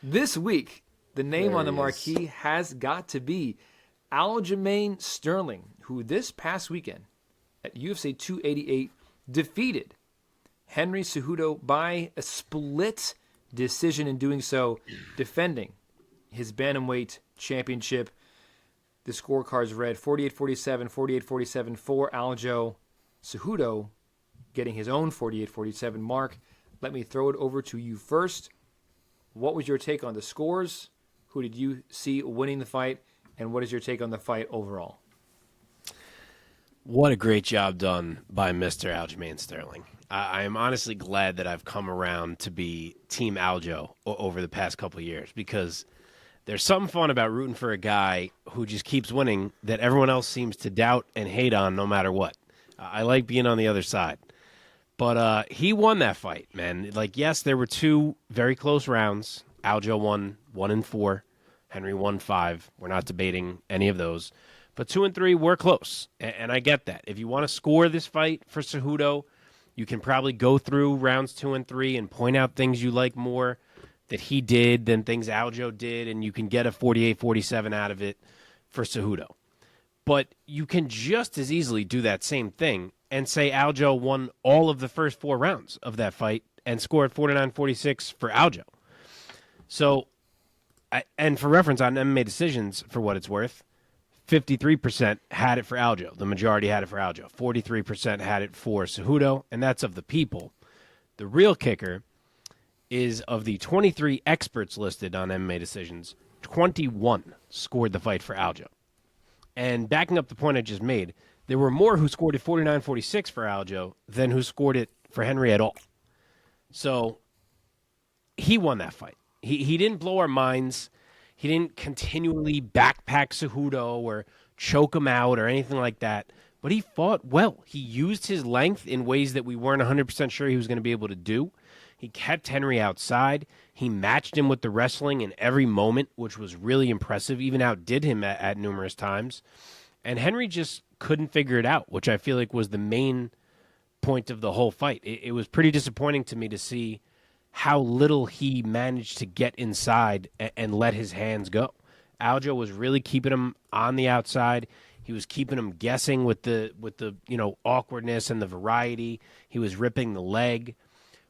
This week, the name There on the he is. marquee has got to be Aljamain Sterling, who this past weekend at UFC 288 defeated Henry Cejudo by a split decision in doing so, defending his bantamweight championship. The scorecards read 48-47, 48-47 for Aljo. Cejudo getting his own 48-47 mark. Let me throw it over to you first. What was your take on the scores? Who did you see winning the fight? And what is your take on the fight overall? What a great job done by Mr. Aljamain Sterling. I am honestly glad that I've come around to be Team Aljo over the past couple of years, because there's something fun about rooting for a guy who just keeps winning that everyone else seems to doubt and hate on no matter what. I like being on the other side. But he won that fight, man. Like, yes, there were two very close rounds. Aljo won 1-4. Henry won 5. We're not debating any of those. But 2 and 3 were close, and I get that. If you want to score this fight for Cejudo, you can probably go through rounds 2 and 3 and point out things you like more that he did than things Aljo did, and you can get a 48-47 out of it for Cejudo. But you can just as easily do that same thing and say Aljo won all of the first 4 rounds of that fight and scored 49-46 for Aljo. So, and for reference on MMA decisions, for what it's worth, 53% had it for Aljo. The majority had it for Aljo. 43% had it for Cejudo, and that's of the people. The real kicker is of the 23 experts listed on MMA decisions, 21 scored the fight for Aljo. And backing up the point I just made, there were more who scored it 49-46 for Aljo than who scored it for Henry at all. So he won that fight. He didn't blow our minds. He didn't continually backpack Cejudo or choke him out or anything like that. But he fought well. He used his length in ways that we weren't 100% sure he was going to be able to do. He kept Henry outside. He matched him with the wrestling in every moment, which was really impressive, even outdid him at numerous times. And Henry just couldn't figure it out, which I feel like was the main point of the whole fight. It was pretty disappointing to me to see how little he managed to get inside and let his hands go. Aljo was really keeping him on the outside. He was keeping him guessing with the awkwardness and the variety. He was ripping the leg.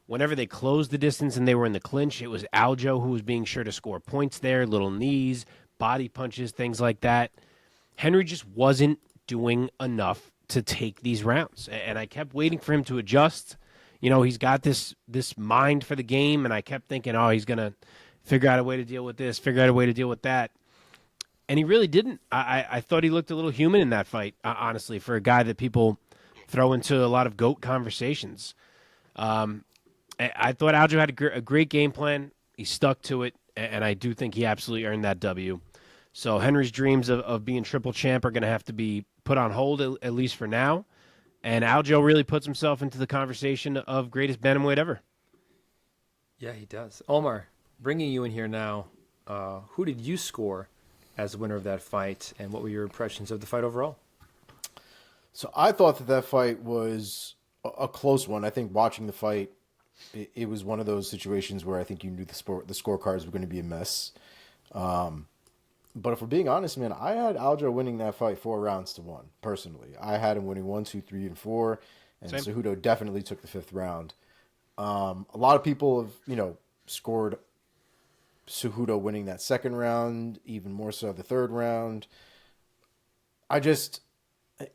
Whenever they closed the distance and they were in the clinch, it was Aljo who was being sure to score points there, little knees, body punches, things like that. Henry just wasn't doing enough to take these rounds, and I kept waiting for him to adjust. He's got this mind for the game, and I kept thinking, oh, he's going to figure out a way to deal with this, figure out a way to deal with that. And he really didn't. I thought he looked a little human in that fight, honestly, for a guy that people throw into a lot of GOAT conversations. I thought Aljo had a great game plan. He stuck to it, and I do think he absolutely earned that W. So Henry's dreams of being triple champ are going to have to be put on hold, at least for now. And Aljo really puts himself into the conversation of greatest bantamweight ever. Yeah, he does. Omar, bringing you in here now, who did you score as the winner of that fight, and what were your impressions of the fight overall? So I thought that fight was a close one. I think watching the fight, it was one of those situations where I think you knew the scorecards were going to be a mess. But if we're being honest, man, I had Aljo winning that fight 4-1, personally. I had him winning 1, 2, 3, and 4, and Same. Cejudo definitely took the 5th round. A lot of people have, scored Cejudo winning that 2nd round, even more so the 3rd round. I just,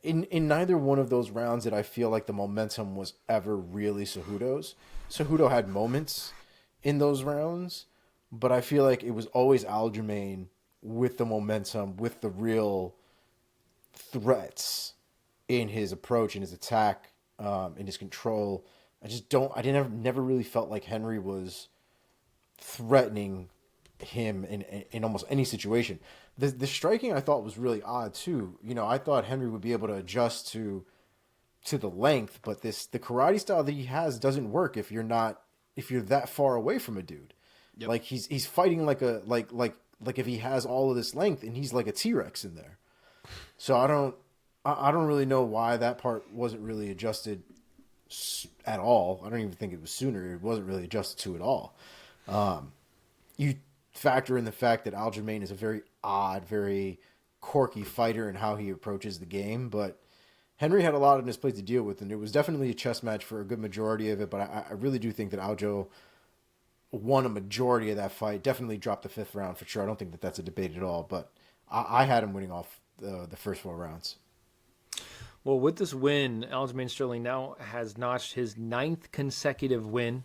in neither one of those rounds did I feel like the momentum was ever really Cejudo's. Cejudo had moments in those rounds, but I feel like it was always Aljamain with the momentum, with the real threats in his approach, in his attack, in his control. Never really felt like Henry was threatening him in almost any situation. The striking I thought was really odd too. I thought Henry would be able to adjust to the length, but the karate style that he has doesn't work if you're that far away from a dude. Yep. Like he's fighting like if he has all of this length and he's like a T-Rex in there. So I don't really know why that part wasn't really adjusted at all. I don't even think it was sooner. It wasn't really adjusted to at all. You factor in the fact that Aljamain is a very odd, very quirky fighter in how he approaches the game, but Henry had a lot on his plate to deal with, and it was definitely a chess match for a good majority of it, but I really do think that Aljo won a majority of that fight, definitely dropped the 5th round for sure. I don't think that that's a debate at all, but I had him winning off the first 4 rounds. Well, with this win, Aljamain Sterling now has notched his 9th consecutive win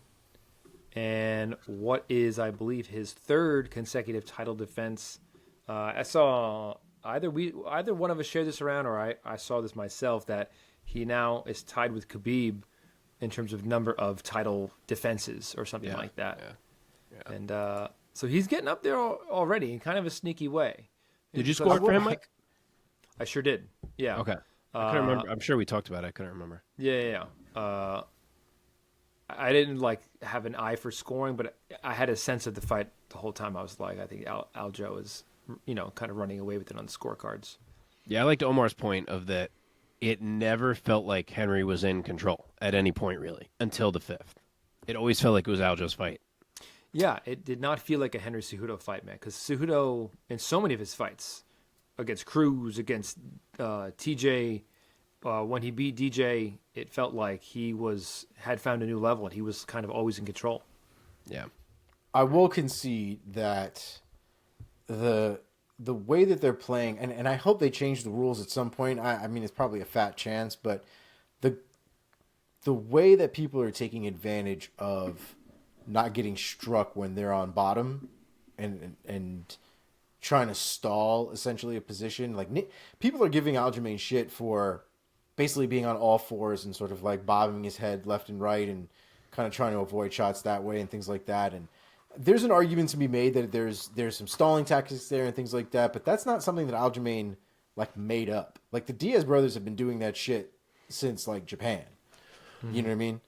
and what is, I believe, his 3rd consecutive title defense. I saw either one of us shared this around, or I saw this myself, that he now is tied with Khabib in terms of number of title defenses or something like that. Yeah. And so he's getting up there already in kind of a sneaky way. Did you score for him, Mike? I sure did. Yeah. Okay. I couldn't remember. I'm sure we talked about it. I couldn't remember. Yeah. I didn't have an eye for scoring, but I had a sense of the fight the whole time. I was like, I think Aljo is, kind of running away with it on the scorecards. Yeah, I liked Omar's point of that. It never felt like Henry was in control at any point, really, until the 5th. It always felt like it was Aljo's fight. Yeah, it did not feel like a Henry Cejudo fight, man, because Cejudo, in so many of his fights, against Cruz, against TJ, when he beat DJ, it felt like he had found a new level, and he was kind of always in control. Yeah. I will concede that the way that they're playing, and I hope they change the rules at some point. I mean, it's probably a fat chance, but the way that people are taking advantage of not getting struck when they're on bottom and trying to stall essentially a position, people are giving Aljamain shit for basically being on all fours and sort of bobbing his head left and right and kind of trying to avoid shots that way and things like that. And there's an argument to be made that there's some stalling tactics there and things like that, but that's not something that Aljamain made up. The Diaz brothers have been doing that shit since Japan. Mm-hmm. You know what I mean?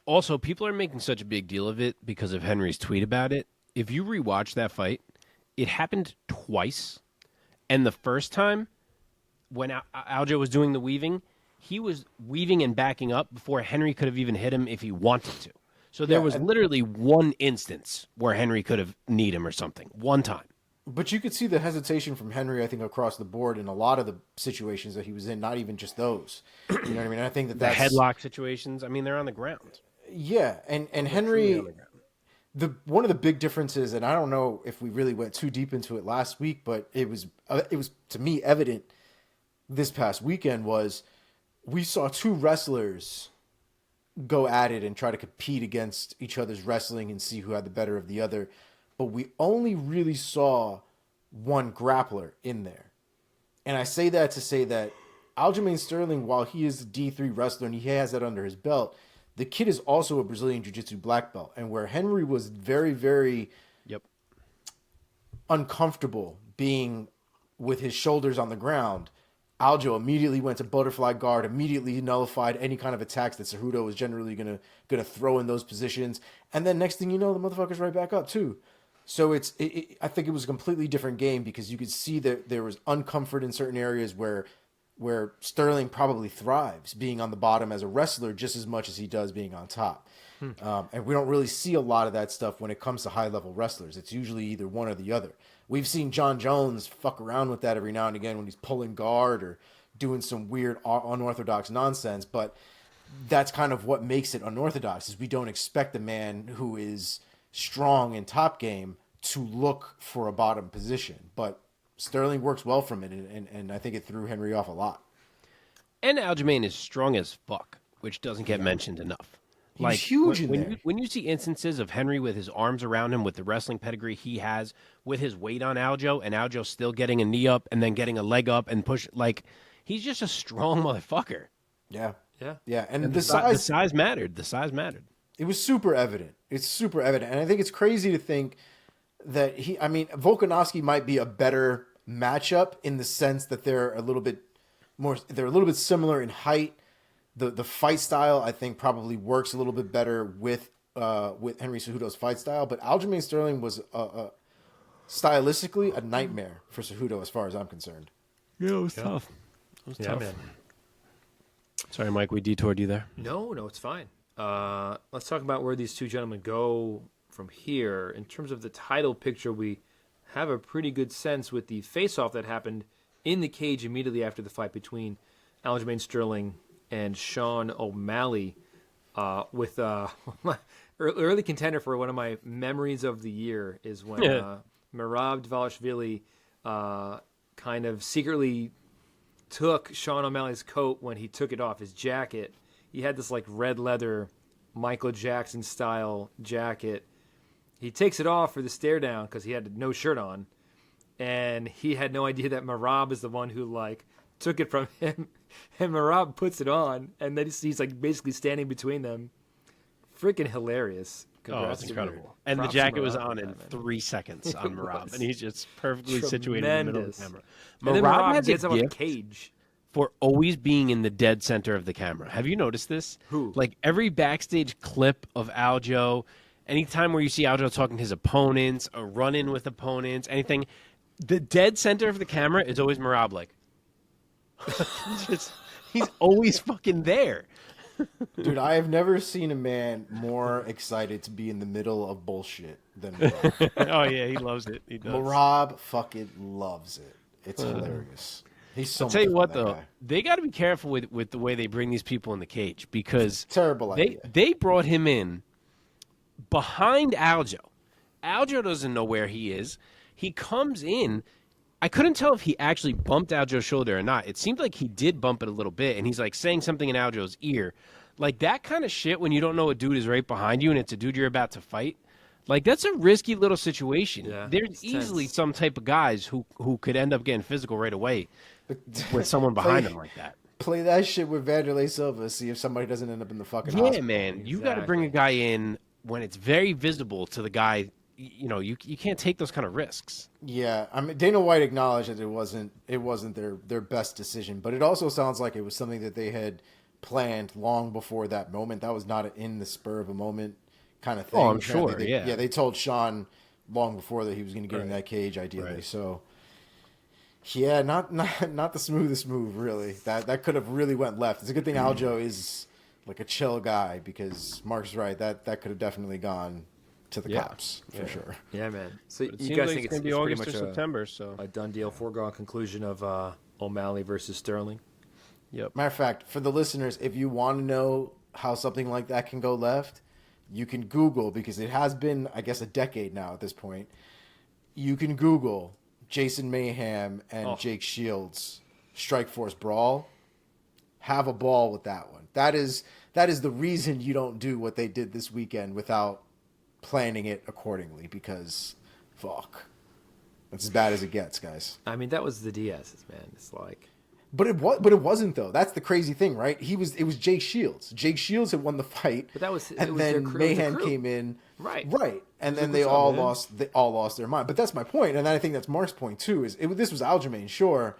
Also, people are making such a big deal of it because of Henry's tweet about it. If you rewatch that fight, it happened twice, and the first time when Aljo was doing the weaving, he was weaving and backing up before Henry could have even hit him if he wanted to. So there was literally one instance where Henry could have kneed him or something. One time. But you could see the hesitation from Henry, I think, across the board in a lot of the situations that he was in, not even just those. You know what I mean? I think that's... The headlock situations, I mean, they're on the ground. Yeah, and Henry... One of the big differences, and I don't know if we really went too deep into it last week, but it was to me evident this past weekend, was we saw 2 wrestlers go at it and try to compete against each other's wrestling and see who had the better of the other. But we only really saw one grappler in there. And I say that to say that Aljamain Sterling, while he is a D3 wrestler and he has that under his belt, the kid is also a Brazilian Jiu-Jitsu black belt. And where Henry was very, very uncomfortable being with his shoulders on the ground, Aljo immediately went to butterfly guard, immediately nullified any kind of attacks that Cejudo was generally gonna throw in those positions, and then next thing you know, the motherfucker's right back up too. So I think it was a completely different game because you could see that there was uncomfort in certain areas where Sterling probably thrives being on the bottom as a wrestler just as much as he does being on top. And we don't really see a lot of that stuff when it comes to high-level wrestlers. It's usually either one or the other. We've seen John Jones fuck around with that every now and again when he's pulling guard or doing some weird unorthodox nonsense, but that's kind of what makes it unorthodox, is we don't expect a man who is strong in top game to look for a bottom position. But Sterling works well from it, and I think it threw Henry off a lot. And Aljamain is strong as fuck, which doesn't get mentioned enough. He's huge when you see instances of Henry with his arms around him, with the wrestling pedigree he has, with his weight on Aljo, and Aljo still getting a knee up and then getting a leg up and push, he's just a strong motherfucker. Yeah. And the size mattered. The size mattered. It was super evident. It's super evident. And I think it's crazy to think that Volkanovski might be a better matchup in the sense that they're a little bit similar in height. The fight style, I think, probably works a little bit better with Henry Cejudo's fight style. But Aljamain Sterling was stylistically a nightmare for Cejudo as far as I'm concerned. Yeah, it was tough. It was tough. Man. Sorry, Mike, we detoured you there. No, it's fine. Let's talk about where these two gentlemen go from here. In terms of the title picture, we have a pretty good sense with the face-off that happened in the cage immediately after the fight between Aljamain Sterling and Sean O'Malley, with early contender for one of my memories of the year is when Merab Dvalishvili kind of secretly took Sean O'Malley's coat when he took it off, his jacket. He had this like red leather Michael Jackson style jacket. He takes it off for the stare down because he had no shirt on, and he had no idea that Merab is the one who like took it from him, and Merab puts it on, and then he's like basically standing between them. Freaking hilarious. It's incredible. And the jacket was on in 3 seconds on Merab, and he's just perfectly situated in the middle of the camera. And then Merab has gets a out of the gift cage for always being in the dead center of the camera. Have you noticed this? Who? Like every backstage clip of Aljo, anytime where you see Aljo talking to his opponents or run-in with opponents, anything, the dead center of the camera is always Merab. Like, he's always fucking there. Dude, I have never seen a man more excited to be in the middle of bullshit than Merab. Oh yeah, he loves it. He does. Merab fucking loves it. It's hilarious. He's so I'll tell you much what fun, that though, guy. they got to be careful with the way they bring these people in the cage because Terrible idea. they brought him in behind Aljo. Aljo doesn't know where he is. He comes in. I couldn't tell if he actually bumped Aljo's shoulder or not. It seemed like he did bump it a little bit, and he's like saying something in Aljo's ear. Like that kind of shit when you don't know a dude is right behind you and it's a dude you're about to fight. Like that's a risky little situation. Yeah, There's easily tense. some type of guys who could end up getting physical right away with someone behind them like that. Play that shit with Vanderlei Silva. See if somebody doesn't end up in the fucking Yeah, hospital. man. You got to bring a guy in when it's very visible to the guy. You know, you can't take those kind of risks. Yeah, I mean Dana White acknowledged that it wasn't their best decision, but it also sounds like it was something that they had planned long before that moment. That was not in the spur of a moment kind of thing. Oh, I'm sure. Yeah, they told Sean long before that he was going to get in that cage, ideally. Right. So, yeah, not the smoothest move, really. That could have really went left. It's a good thing Aljo is like a chill guy because Mark's right. That could have definitely gone to the cops for sure. Yeah, man. So It you seems guys like think it's going to be pretty August or much September. So a done deal, foregone conclusion of O'Malley versus Sterling? yep. Matter of fact, for the listeners, if you want to know how something like that can go left, you can Google, because it has been, I guess, a decade now at this point. You can Google Jason Mayhem and Jake Shields Strikeforce Brawl. Have a ball with that one. That is the reason you don't do what they did this weekend without planning it accordingly, because fuck. That's as bad as it gets, guys. I mean, that was the Diaz's, man. It's like... But it wasn't though. That's the crazy thing, right? It was Jake Shields. Jake Shields had won the fight, But that was... it and was then their crew, it was the Mayhem crew. came in, Right. and then It they was all man. lost their mind. But that's my point, and I think that's Mark's point too. This was Aljamain, sure,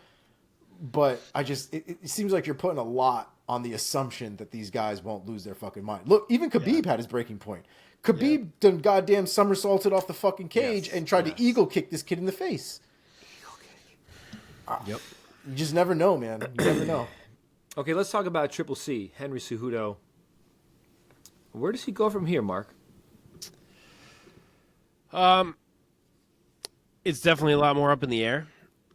but it seems like you're putting a lot on the assumption that these guys won't lose their fucking mind. Look, even Khabib had his breaking point. Khabib done goddamn somersaulted off the fucking cage and tried to eagle kick this kid in the face. Yep. You just never know, man. You never know. Okay, let's talk about Triple C, Henry Cejudo. Where does he go from here, Mark? It's definitely a lot more up in the air.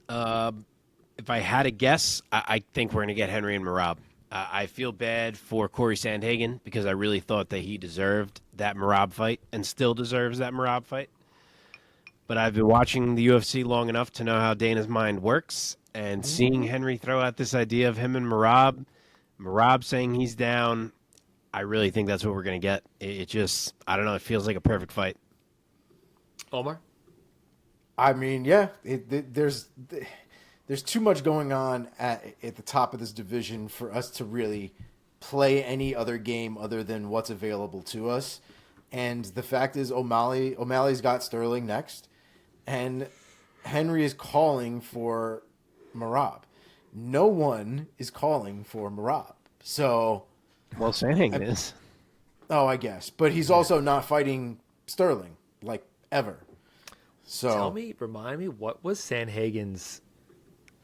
If I had a guess, I think we're going to get Henry and Merab. I feel bad for Corey Sandhagen because I really thought that he deserved that Merab fight and still deserves that Merab fight. But I've been watching the UFC long enough to know how Dana's mind works, and seeing Henry throw out this idea of him and Merab saying he's down, I really think that's what we're going to get. It just, I don't know, it feels like a perfect fight. Omar? I mean, yeah, there's too much going on at the top of this division for us to really play any other game other than what's available to us. And the fact is, O'Malley's got Sterling next, and Henry is calling for Merab. No one is calling for Merab. So, Well, Sandhagen is. oh, I guess, but he's also not fighting Sterling like ever. So Remind me, what was Sandhagen's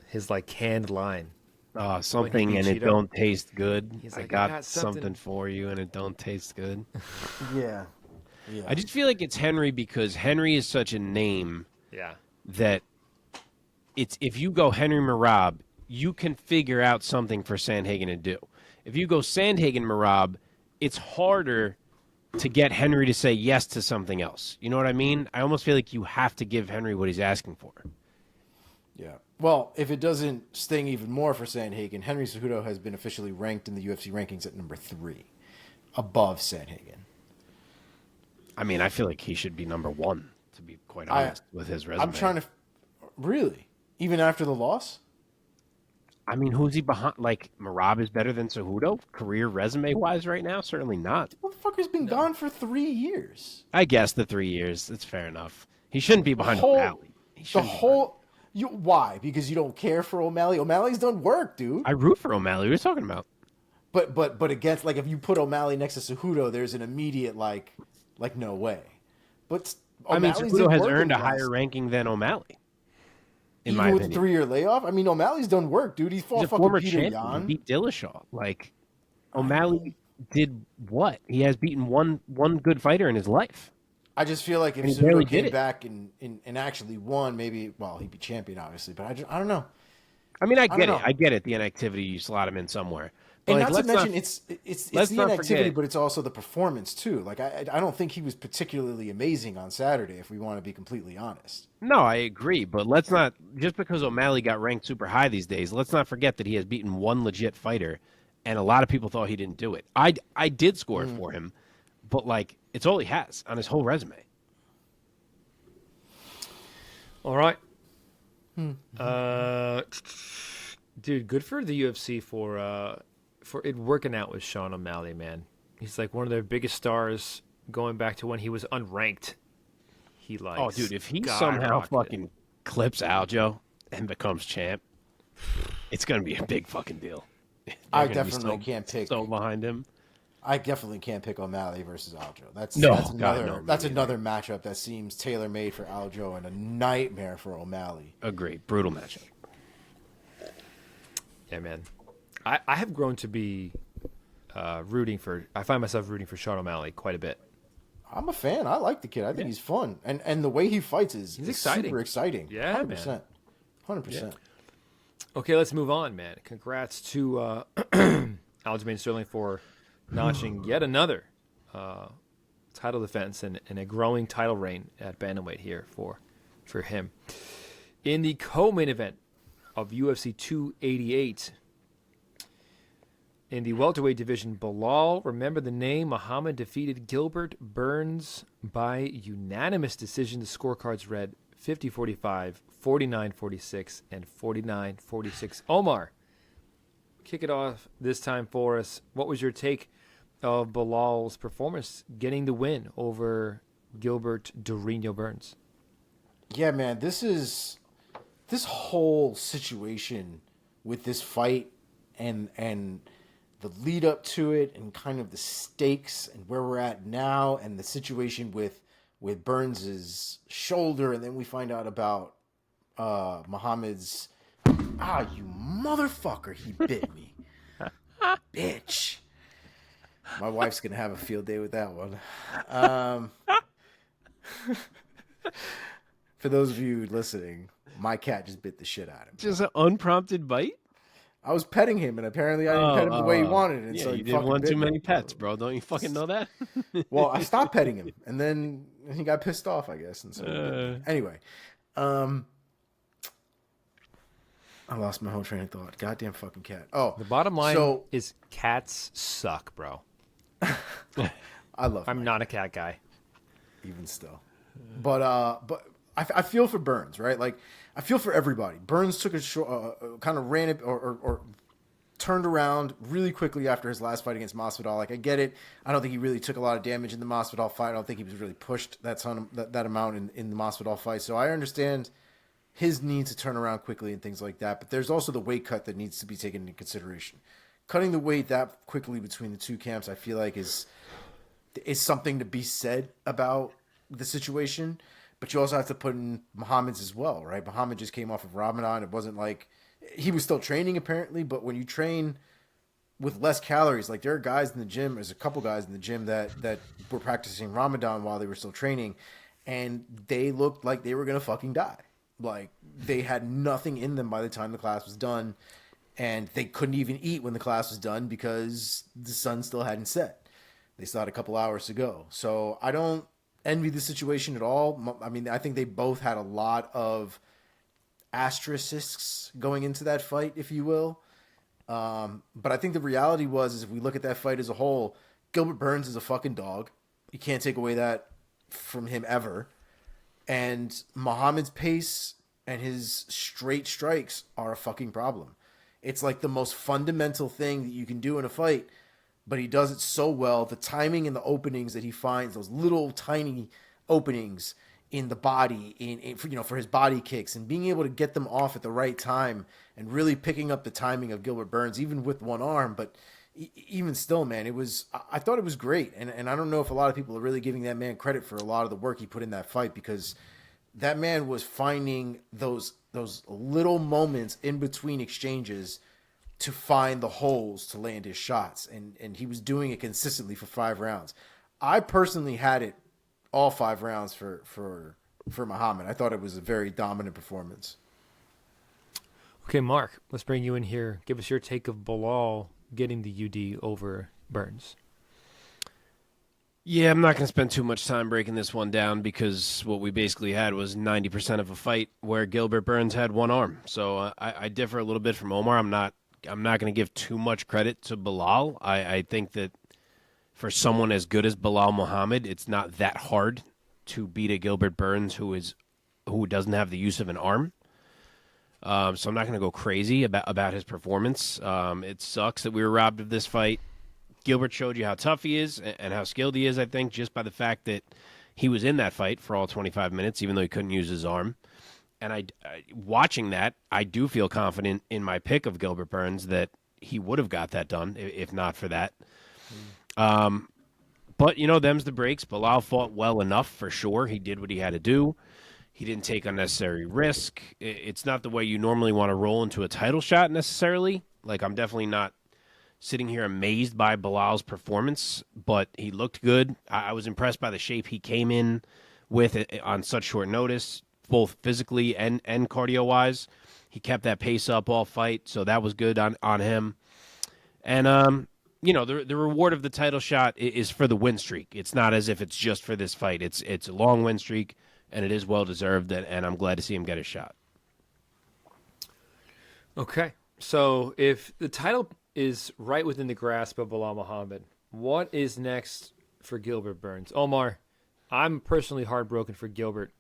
his like canned line? Something beat and it Cheeto. don't taste good. He's I like, got, "I got something something." for you and it don't taste good. yeah, Yeah. I just feel like it's Henry because Henry is such a name Yeah. that it's if you go Henry Marab, you can figure out something for Sandhagen to do. If you go Sandhagen Marab, it's harder to get Henry to say yes to something else. You know what I mean? I almost feel like you have to give Henry what he's asking for. Yeah. Well, if it doesn't sting even more for Sandhagen, Henry Cejudo has been officially ranked in the UFC rankings at number 3, above Sandhagen. I mean, I feel like he should be number 1, to be quite honest, with his resume. I'm trying to... Really? Even after the loss? I mean, who's he behind? Like, Marab is better than Cejudo, career resume-wise right now? Certainly not. Motherfucker's been gone for 3 years. I guess the 3 years. That's fair enough. He shouldn't be behind O'Malley. Why? Because you don't care for O'Malley? O'Malley's done work, dude. I root for O'Malley. What are you talking about? But against, like, if you put O'Malley next to Cejudo, there's an immediate, like no way. But Cejudo has earned a higher ranking than O'Malley. In my Even with opinion. the 3-year layoff? I mean, O'Malley's done work, dude. He's fought He's a fucking former Peter champion. Yan. He beat Dillashaw. Like, O'Malley did what? He has beaten one good fighter in his life. I just feel like if And he barely Cejudo did came it. back and actually won, maybe, well, he'd be champion, obviously. But I don't know. I mean, I get don't it. know. I get it. The inactivity, you slot him in somewhere. But And like, not to mention, let's it's let's the not inactivity, forget- but it's also the performance, too. Like, I don't think he was particularly amazing on Saturday, if we want to be completely honest. No, I agree. But let's not, just because O'Malley got ranked super high these days, let's not forget that he has beaten one legit fighter, and a lot of people thought he didn't do it. I did score it for him, but, like, it's all he has on his whole resume. All right. Dude, good for the UFC for it working out with Sean O'Malley, man. He's like one of their biggest stars going back to when he was unranked. He like, Oh, dude, if he somehow fucking clips Aljo and becomes champ, it's going to be a big fucking deal. I They're gonna be definitely can't pick. so behind him. I definitely can't pick O'Malley versus Aljo. That's No, that's God, another no, me that's neither. another matchup that seems tailor made for Aljo and a nightmare for O'Malley. Agree. Brutal matchup. Yeah, man. I have grown to be rooting for. I find myself rooting for Sean O'Malley quite a bit. I'm a fan. I like the kid. I think he's fun, and the way he fights is exciting. super exciting. Yeah, 100%. 100%. Okay, let's move on, man. Congrats to Aljamain Sterling for notching yet another title defense and a growing title reign at bantamweight here for him. In the co-main event of UFC 288, in the welterweight division, Belal, remember the name, Muhammad defeated Gilbert Burns by unanimous decision. The scorecards read 50-45, 49-46, and 49-46. Omar, kick it off this time for us. What was your take of Belal's performance getting the win over Gilbert Dorino Burns? Yeah, man, this whole situation with this fight and the lead up to it and kind of the stakes and where we're at now and the situation with Burns's shoulder, and then we find out about Muhammad's you motherfucker, he bit me. Bitch. My wife's gonna have a field day with that one. For those of you listening, my cat just bit the shit out of him. Just an unprompted bite? I was petting him, and apparently I didn't pet him the way he wanted. And Yeah, so you he did fucking one bit too me. many pets, bro. Don't you fucking know that? Well, I stopped petting him, and then he got pissed off, I guess. And so anyway, I lost my whole train of thought. Goddamn fucking cat. Oh, The bottom line So is cats suck, bro. I love I'm him, not a cat guy. even still, but I feel for Burns, right? Like I feel for everybody. Burns took a kind of ran it or turned around really quickly after his last fight against Masvidal. Like I get it. I don't think he really took a lot of damage in the Masvidal fight. I don't think he was really pushed that amount in the Masvidal fight. So I understand his need to turn around quickly and things like that. But there's also the weight cut that needs to be taken into consideration. Cutting the weight that quickly between the two camps, I feel like is something to be said about the situation. But you also have to put in Muhammad's as well, right? Muhammad just came off of Ramadan. It wasn't like he was still training apparently, but when you train with less calories. Like there are guys in the gym, there's a couple guys in the gym that were practicing Ramadan while they were still training, and they looked like they were gonna fucking die. Like they had nothing in them by the time the class was done, and they couldn't even eat when the class was done because the sun still hadn't set. They still had a couple hours to go. So I don't envy the situation at all. I mean, I think they both had a lot of asterisks going into that fight, if you will. But I think the reality is if we look at that fight as a whole, Gilbert Burns is a fucking dog. You can't take away that from him ever. And Muhammad's pace and his straight strikes are a fucking problem. It's like the most fundamental thing that you can do in a fight, but he does it so well. The timing and the openings that he finds, those little tiny openings in the body, for his body kicks, and being able to get them off at the right time, and really picking up the timing of Gilbert Burns, even with one arm. But even still, man, I thought it was great, and I don't know if a lot of people are really giving that man credit for a lot of the work he put in that fight, because that man was finding those little moments in between exchanges to find the holes to land his shots, and he was doing it consistently for 5 rounds. I personally had it all 5 rounds for Muhammad. I thought it was a very dominant performance. Okay, Mark, let's bring you in here. Give us your take of Belal getting the UD over Burns. Yeah, I'm not going to spend too much time breaking this one down because what we basically had was 90% of a fight where Gilbert Burns had one arm. So I differ a little bit from Omar. I'm not going to give too much credit to Belal. I think that for someone as good as Belal Muhammad, it's not that hard to beat a Gilbert Burns who doesn't have the use of an arm. So I'm not going to go crazy about his performance. It sucks that we were robbed of this fight. Gilbert showed you how tough he is and how skilled he is, I think, just by the fact that he was in that fight for all 25 minutes, even though he couldn't use his arm. And watching that, I do feel confident in my pick of Gilbert Burns that he would have got that done if not for that. But, them's the breaks. Belal fought well enough for sure. He did what he had to do. He didn't take unnecessary risk. It's not the way you normally want to roll into a title shot necessarily. Like, I'm definitely not sitting here amazed by Belal's performance, but he looked good. I was impressed by the shape he came in with on such short notice, both physically and cardio-wise. He kept that pace up all fight, so that was good on him. And, the reward of the title shot is for the win streak. It's not as if it's just for this fight. It's a long win streak, and it is well-deserved, and I'm glad to see him get a shot. Okay, so if the title is right within the grasp of Belal Muhammad, what is next for Gilbert Burns? Omar, I'm personally heartbroken for Gilbert.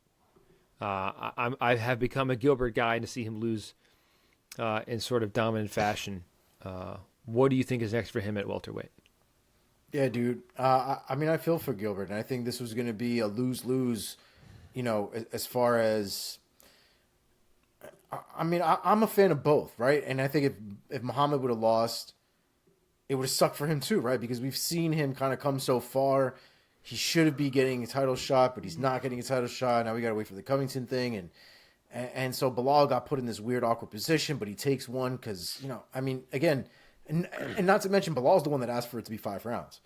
I have become a Gilbert guy to see him lose in sort of dominant fashion. What do you think is next for him at welterweight? Yeah, dude. I feel for Gilbert, and I think this was going to be a lose-lose, as far as... I'm a fan of both, right? And I think if Muhammad would have lost, it would have sucked for him too, right? Because we've seen him kind of come so far. He should be getting a title shot, but he's not getting a title shot. Now we got to wait for the Covington thing. And so Belal got put in this weird, awkward position, but he takes one because, again, and not to mention Belal's the one that asked for it to be 5 rounds.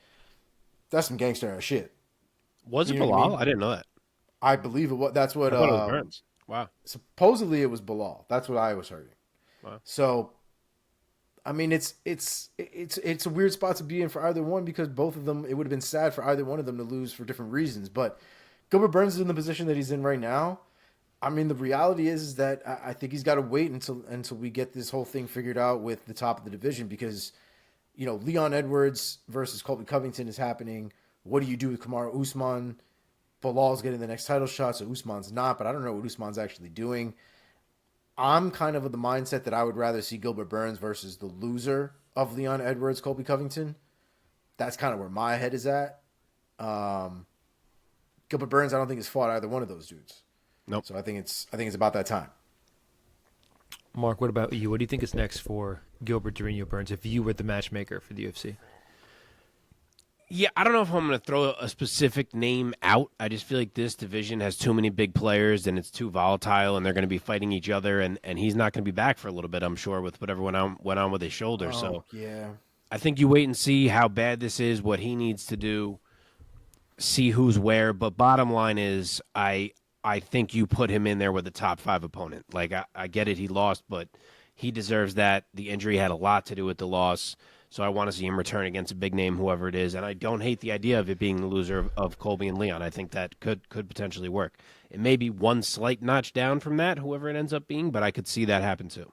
That's some gangster ass shit. Was it Belal? I didn't know that. I believe it was. That's what... I thought it was Burns. Wow. Supposedly it was Belal. That's what I was hearing. Wow. So, it's a weird spot to be in for either one because both of them, it would have been sad for either one of them to lose for different reasons. But Gilbert Burns is in the position that he's in right now. The reality is that I think he's got to wait until we get this whole thing figured out with the top of the division because, Leon Edwards versus Colby Covington is happening. What do you do with Kamaru Usman? Belal's getting the next title shot, so Usman's not, but I don't know what Usman's actually doing. I'm kind of the mindset that I would rather see Gilbert Burns versus the loser of Leon Edwards, Colby Covington. That's kind of where my head is at. Gilbert Burns, I don't think has fought either one of those dudes. Nope. So I think it's about that time. Mark, what about you? What do you think is next for Gilbert Durinho Burns if you were the matchmaker for the UFC? Yeah, I don't know if I'm going to throw a specific name out. I just feel like this division has too many big players and it's too volatile and they're going to be fighting each other and he's not going to be back for a little bit, I'm sure, with whatever went on with his shoulder. Oh, so yeah. I think you wait and see how bad this is, what he needs to do, see who's where. But bottom line is, I think you put him in there with a top 5 opponent. Like, I get it, he lost, but he deserves that. The injury had a lot to do with the loss, so I want to see him return against a big name, whoever it is. And I don't hate the idea of it being the loser of Colby and Leon. I think that could potentially work. It may be one slight notch down from that, whoever it ends up being, but I could see that happen too.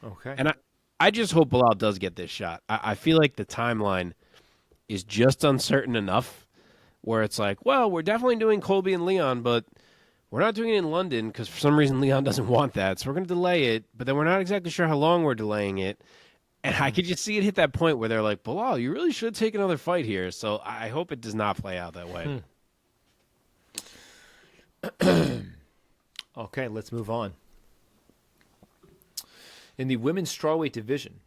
Okay. And I just hope Belal does get this shot. I feel like the timeline is just uncertain enough where it's like, well, we're definitely doing Colby and Leon, but we're not doing it in London because for some reason Leon doesn't want that. So we're going to delay it, but then we're not exactly sure how long we're delaying it. And I could just see it hit that point where they're like, Belal, you really should take another fight here. So I hope it does not play out that way. Okay, let's move on. In the women's strawweight division,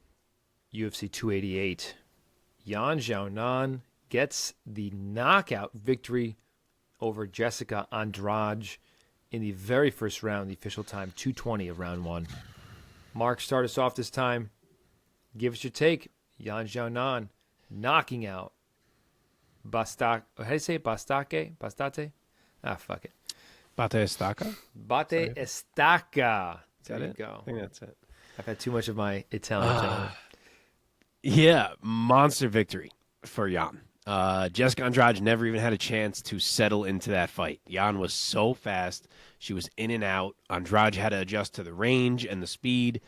UFC 288, Xiaonan gets the knockout victory over Jessica Andrade in the very first round, the official time 2:20 of round 1. Mark, start us off this time. Give us your take. Xiaonan knocking out Bastak. How do you say it? Bastate? Ah, fuck it. Bate Estaca? Bate Estaca. Is that There you it? go. I think that's it. I've had too much of my Italian. gentlemen. Yeah, monster victory for Jan. Jessica Andrade never even had a chance to settle into that fight. Jan was so fast. She was in and out. Andrade had to adjust to the range and the speed.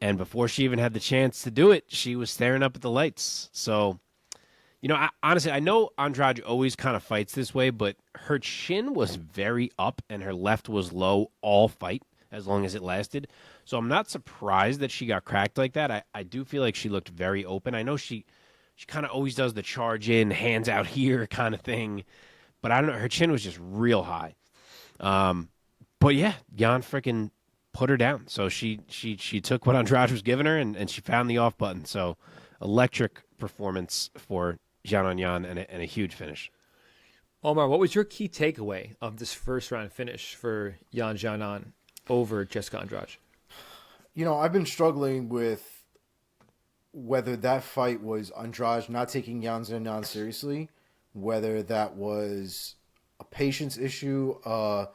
And before she even had the chance to do it, she was staring up at the lights. So, honestly, I know Andrade always kind of fights this way, but her chin was very up and her left was low all fight as long as it lasted. So I'm not surprised that she got cracked like that. I do feel like she looked very open. I know she kind of always does the charge in, hands out here kind of thing. But I don't know. Her chin was just real high. But yeah, Jan freaking put her down. So she took what Andrade was giving her and she found the off button. So electric performance for Xiaonan and a huge finish. Omar, what was your key takeaway of this first round finish for Xiaonan over Jessica Andrade? I've been struggling with whether that fight was Andrade not taking Yan Xiaonan seriously, whether that was a patience issue, a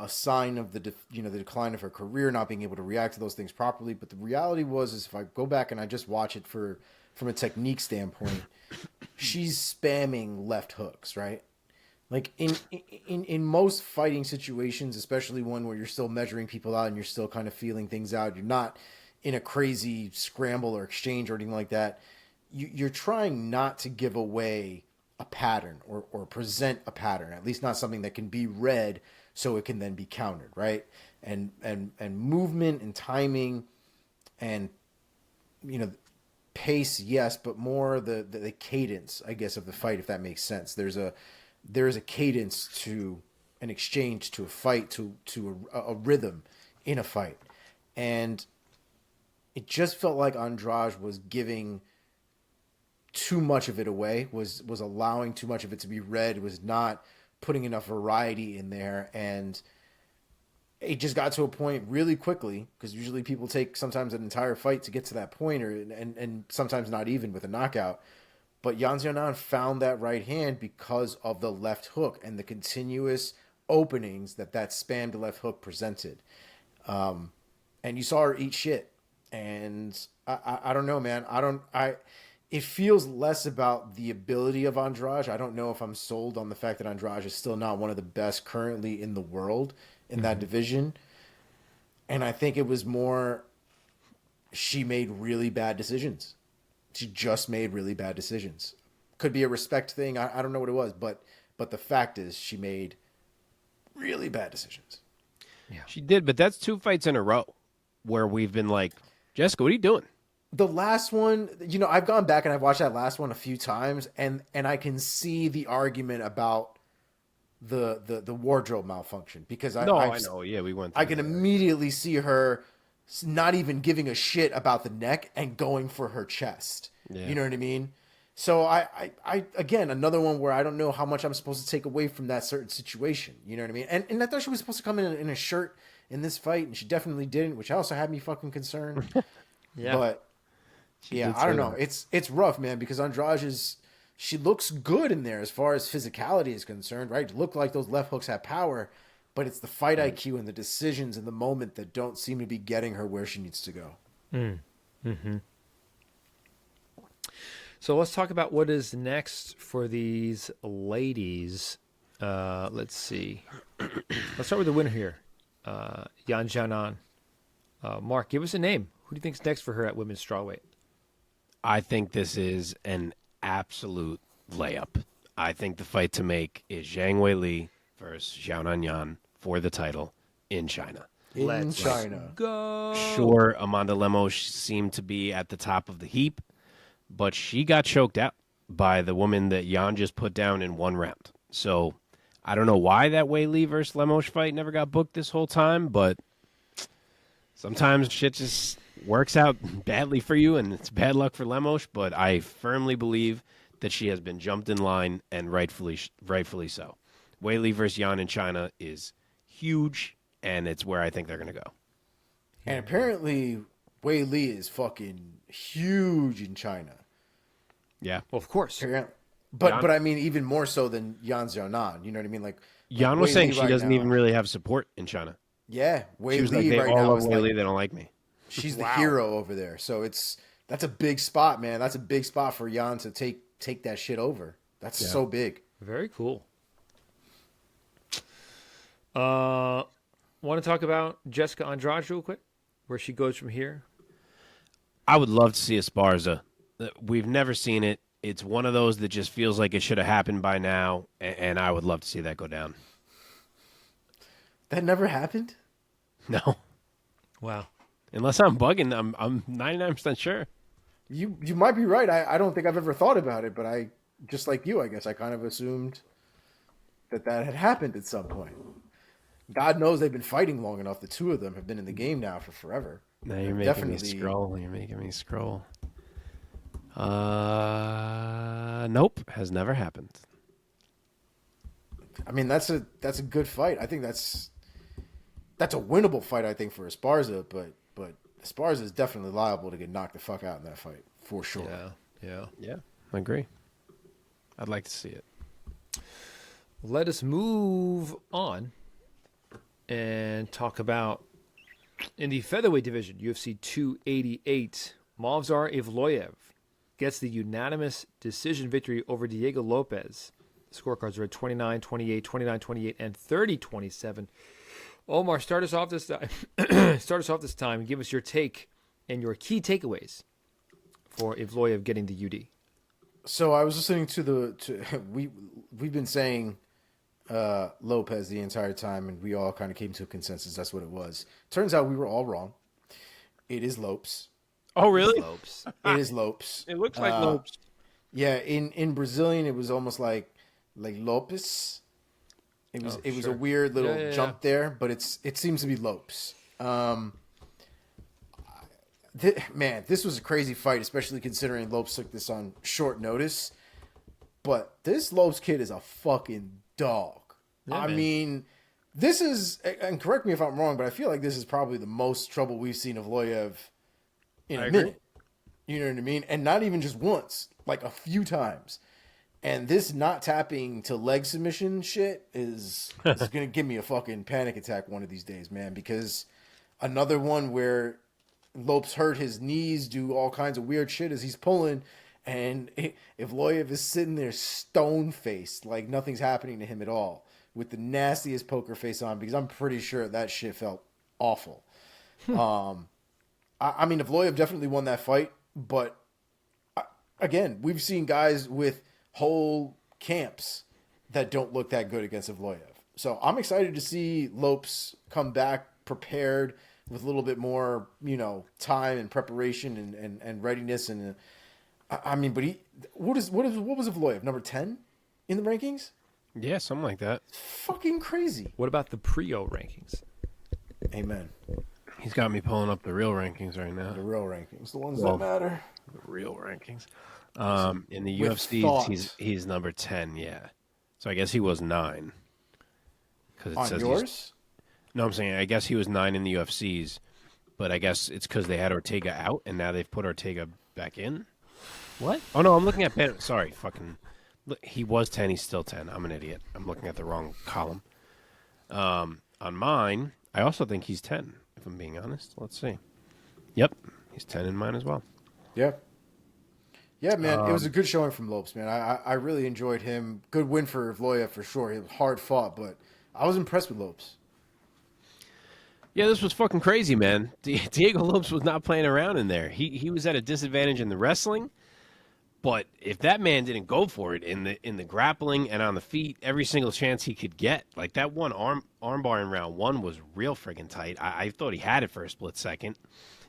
sign of the decline of her career, not being able to react to those things properly. But the reality is if I go back and I just watch it from a technique standpoint, she's spamming left hooks, right? Like in most fighting situations, especially one where you're still measuring people out and you're still kind of feeling things out, you're not in a crazy scramble or exchange or anything like that. You're trying not to give away a pattern or present a pattern, at least not something that can be read so it can then be countered, right? And movement and timing and pace, yes, but more the cadence, I guess, of the fight, if that makes sense. There is a cadence to an exchange, to a fight, to a rhythm in a fight. And it just felt like Andrade was giving too much of it away, was allowing too much of it to be read, was not putting enough variety in there. And it just got to a point really quickly, because usually people take sometimes an entire fight to get to that point, and sometimes not even with a knockout. But Yan Xiaonan found that right hand because of the left hook and the continuous openings that spammed left hook presented. And you saw her eat shit. And I don't know, man. It feels less about the ability of Andrade. I don't know if I'm sold on the fact that Andrade is still not one of the best currently in the world in that division. And I think it was more she made really bad decisions. She just made really bad decisions. Could be a respect thing. I don't know what it was, but the fact is she made really bad decisions. Yeah, She did, but that's 2 fights in a row where we've been like, Jessica, what are you doing? The last one, I've gone back and I've watched that last one a few times, and I can see the argument about the wardrobe malfunction, because I know. Yeah, we went through I can immediately see her not even giving a shit about the neck and going for her chest. Yeah. You know what I mean? So I again, another one where I don't know how much I'm supposed to take away from that certain situation. You know what I mean? And I thought she was supposed to come in a shirt in this fight, and she definitely didn't, which also had me fucking concerned. yeah. But Yeah, I don't know. It's rough, man, because she looks good in there as far as physicality is concerned, right? It looked like those left hooks have power, but it's the fight IQ and the decisions in the moment that don't seem to be getting her where she needs to go. Mm-hmm. So let's talk about what is next for these ladies. Let's see. Let's start with the winner here, Xiaonan. Mark, give us a name. Who do you think's next for her at women's strawweight? I think this is an absolute layup. I think the fight to make is Zhang Weili versus Xiaonan Yan for the title in China. Let's China. Go. Sure, Amanda Lemos seemed to be at the top of the heap, but she got choked out by the woman that Yan just put down in one round. So I don't know why that Weili versus Lemos fight never got booked this whole time, but sometimes shit just works out badly for you, and it's bad luck for Lemos, but I firmly believe that she has been jumped in line, and rightfully so. Weili versus Yan in China is huge, and it's where I think they're going to go. And apparently, Weili is fucking huge in China. Yeah. Well, of course. But I mean, even more so than Yan Xiaonan. You know what I mean? Like Yan was saying she right doesn't now, even really have support in China. Yeah, She was like, Weili they right all now love is Weili, like, they don't like me. she's the hero over there. So that's a big spot, man. That's a big spot for Yan to take that shit over. That's so big. Very cool. Want to talk about Jessica Andrade real quick? Where she goes from here? I would love to see Esparza. We've never seen it. It's one of those that just feels like it should have happened by now, and I would love to see that go down. That never happened? No. Wow. Unless I'm bugging, I'm 99% sure. You might be right. I don't think I've ever thought about it, but I, just like you, I guess I kind of assumed that had happened at some point. God knows they've been fighting long enough. The two of them have been in the game now for forever. Now you're making me scroll. You're making me scroll. Nope, has never happened. I mean, that's a good fight. I think that's a winnable fight, I think, for Esparza, but Esparza is definitely liable to get knocked the fuck out in that fight, for sure. Yeah. I agree. I'd like to see it. Let us move on and talk about in the featherweight division, UFC 288, Movsar Evloev gets the unanimous decision victory over Diego Lopes. The scorecards are at 29-28, 29-28, and 30-27. Omar, start us off this time. And give us your take and your key takeaways for Evloev getting the UD. So I was listening to we've been saying Lopez the entire time, and we all kind of came to a consensus that's what it was. Turns out we were all wrong. It is Lopes. Oh, really? Lopes. It is Lopes. It looks like Lopes. Yeah, in Brazilian it was almost like Lopes. It was a weird little jump there, but it seems to be Lopes. Man, this was a crazy fight, especially considering Lopes took this on short notice. But this Lopes kid is a fucking dog. Yeah, I mean, this is, and correct me if I'm wrong, but I feel like this is probably the most trouble we've seen of Evloev in a minute. You know what I mean? And not even just once, like a few times. And this not tapping to leg submission shit is going to give me a fucking panic attack one of these days, man. Because another one where Lopes hurt his knees, do all kinds of weird shit as he's pulling. And Evloev is sitting there stone-faced, like nothing's happening to him at all, with the nastiest poker face on, because I'm pretty sure that shit felt awful. I mean, Evloev definitely won that fight, but again, we've seen guys with whole camps that don't look that good against Evloev. So I'm excited to see Lopes come back prepared with a little bit more, time and preparation and readiness. And I mean, but what was Evloev, number 10 in the rankings? Yeah, something like that. Fucking crazy. What about the Prio rankings? Amen. He's got me pulling up the real rankings right now. The real rankings, the ones that matter. The real rankings. In the With UFC, thought. he's number 10. Yeah, so I guess he was 9. Because it On says yours? No, I'm saying I guess he was 9 in the UFCs, but I guess it's because they had Ortega out, and now they've put Ortega back in. What? Oh, no, I'm looking at Ben. Sorry, fucking. He was 10. He's still 10. I'm an idiot. I'm looking at the wrong column. On mine, I also think he's 10, if I'm being honest. Let's see. Yep, he's 10 in mine as well. Yeah. Yeah, man, it was a good showing from Lopes, man. I really enjoyed him. Good win for Evloev for sure. He was hard fought, but I was impressed with Lopes. Yeah, this was fucking crazy, man. Diego Lopes was not playing around in there. He was at a disadvantage in the wrestling, but if that man didn't go for it in the grappling and on the feet, every single chance he could get, like that one armbar in round 1 was real friggin' tight. I thought he had it for a split second.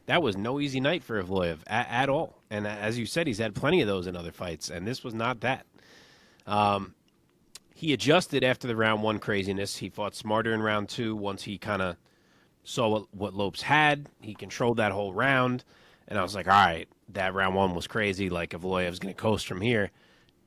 That was no easy night for Evloev at all. And as you said, he's had plenty of those in other fights, and this was not that. He adjusted after the round 1 craziness. He fought smarter in round 2 once he kind of saw what Lopes had. He controlled that whole round, and I was like, all right, that round 1 was crazy. Like, Evloev's going to coast from here.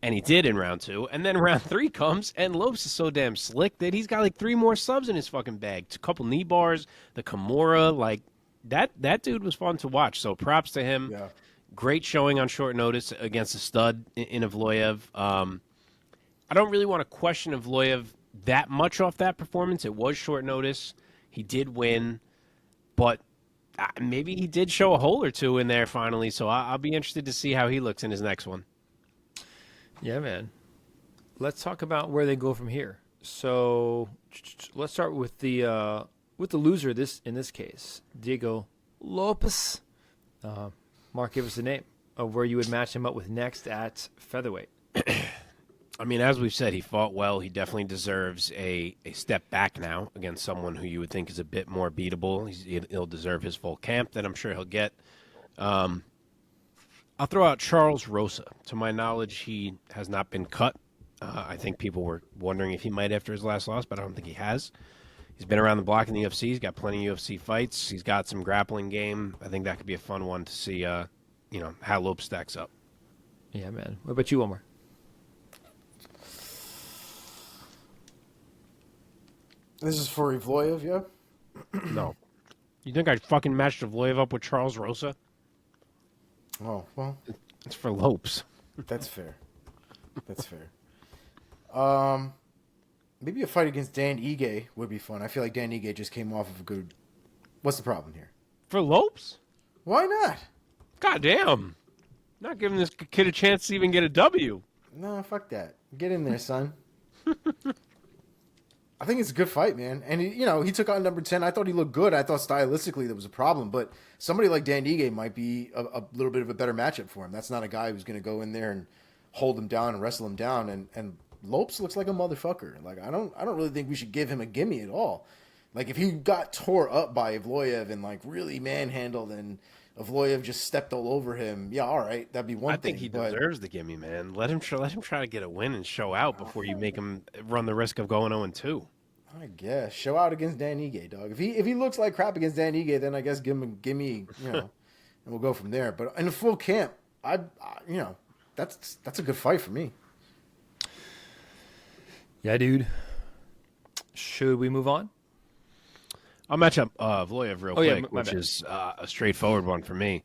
And he did in round 2. And then round 3 comes, and Lopes is so damn slick that he's got like 3 more subs in his fucking bag. A couple knee bars, the Kimura, like, that dude was fun to watch. So props to him. Yeah. Great showing on short notice against a stud in Evloev. I don't really want to question Evloev that much off that performance. It was short notice. He did win, but maybe he did show a hole or two in there finally. So I'll be interested to see how he looks in his next one. Yeah, man. Let's talk about where they go from here. So let's start with the loser in this case, Diego Lopes. Mark, give us the name of where you would match him up with next at featherweight. I mean, as we've said, he fought well. He definitely deserves a step back now against someone who you would think is a bit more beatable. He'll deserve his full camp that I'm sure he'll get. I'll throw out Charles Rosa. To my knowledge, he has not been cut. I think people were wondering if he might after his last loss, but I don't think he has. He's been around the block in the UFC. He's got plenty of UFC fights. He's got some grappling game. I think that could be a fun one to see, how Lopes stacks up. Yeah, man. What about you, Omar? This is for Evloev, yeah? No. You think I'd fucking match Evloev up with Charles Rosa? Oh, well, It's for Lopes. that's fair. That's fair. Maybe a fight against Dan Ige would be fun. I feel like Dan Ige just came off of a good... What's the problem here? For Lopes? Why not? God damn. Not giving this kid a chance to even get a W. No, fuck that. Get in there, son. I think it's a good fight, man. And, he took on number 10. I thought he looked good. I thought stylistically there was a problem. But somebody like Dan Ige might be a little bit of a better matchup for him. That's not a guy who's going to go in there and hold him down and wrestle him down. And Lopes looks like a motherfucker. Like, I don't really think we should give him a gimme at all. Like, if he got tore up by Evloev and, like, really manhandled and Evloev just stepped all over him, yeah, all right, that'd be one thing. I think he deserves the gimme, man. Let him try to get a win and show out before you make him run the risk of going 0-2. I guess. Show out against Dan Ige, dog. If he looks like crap against Dan Ige, then I guess give him a gimme, and we'll go from there. But in a full camp, that's a good fight for me. Yeah, dude. Should we move on? I'll match up Evloev real quick, which is a straightforward one for me.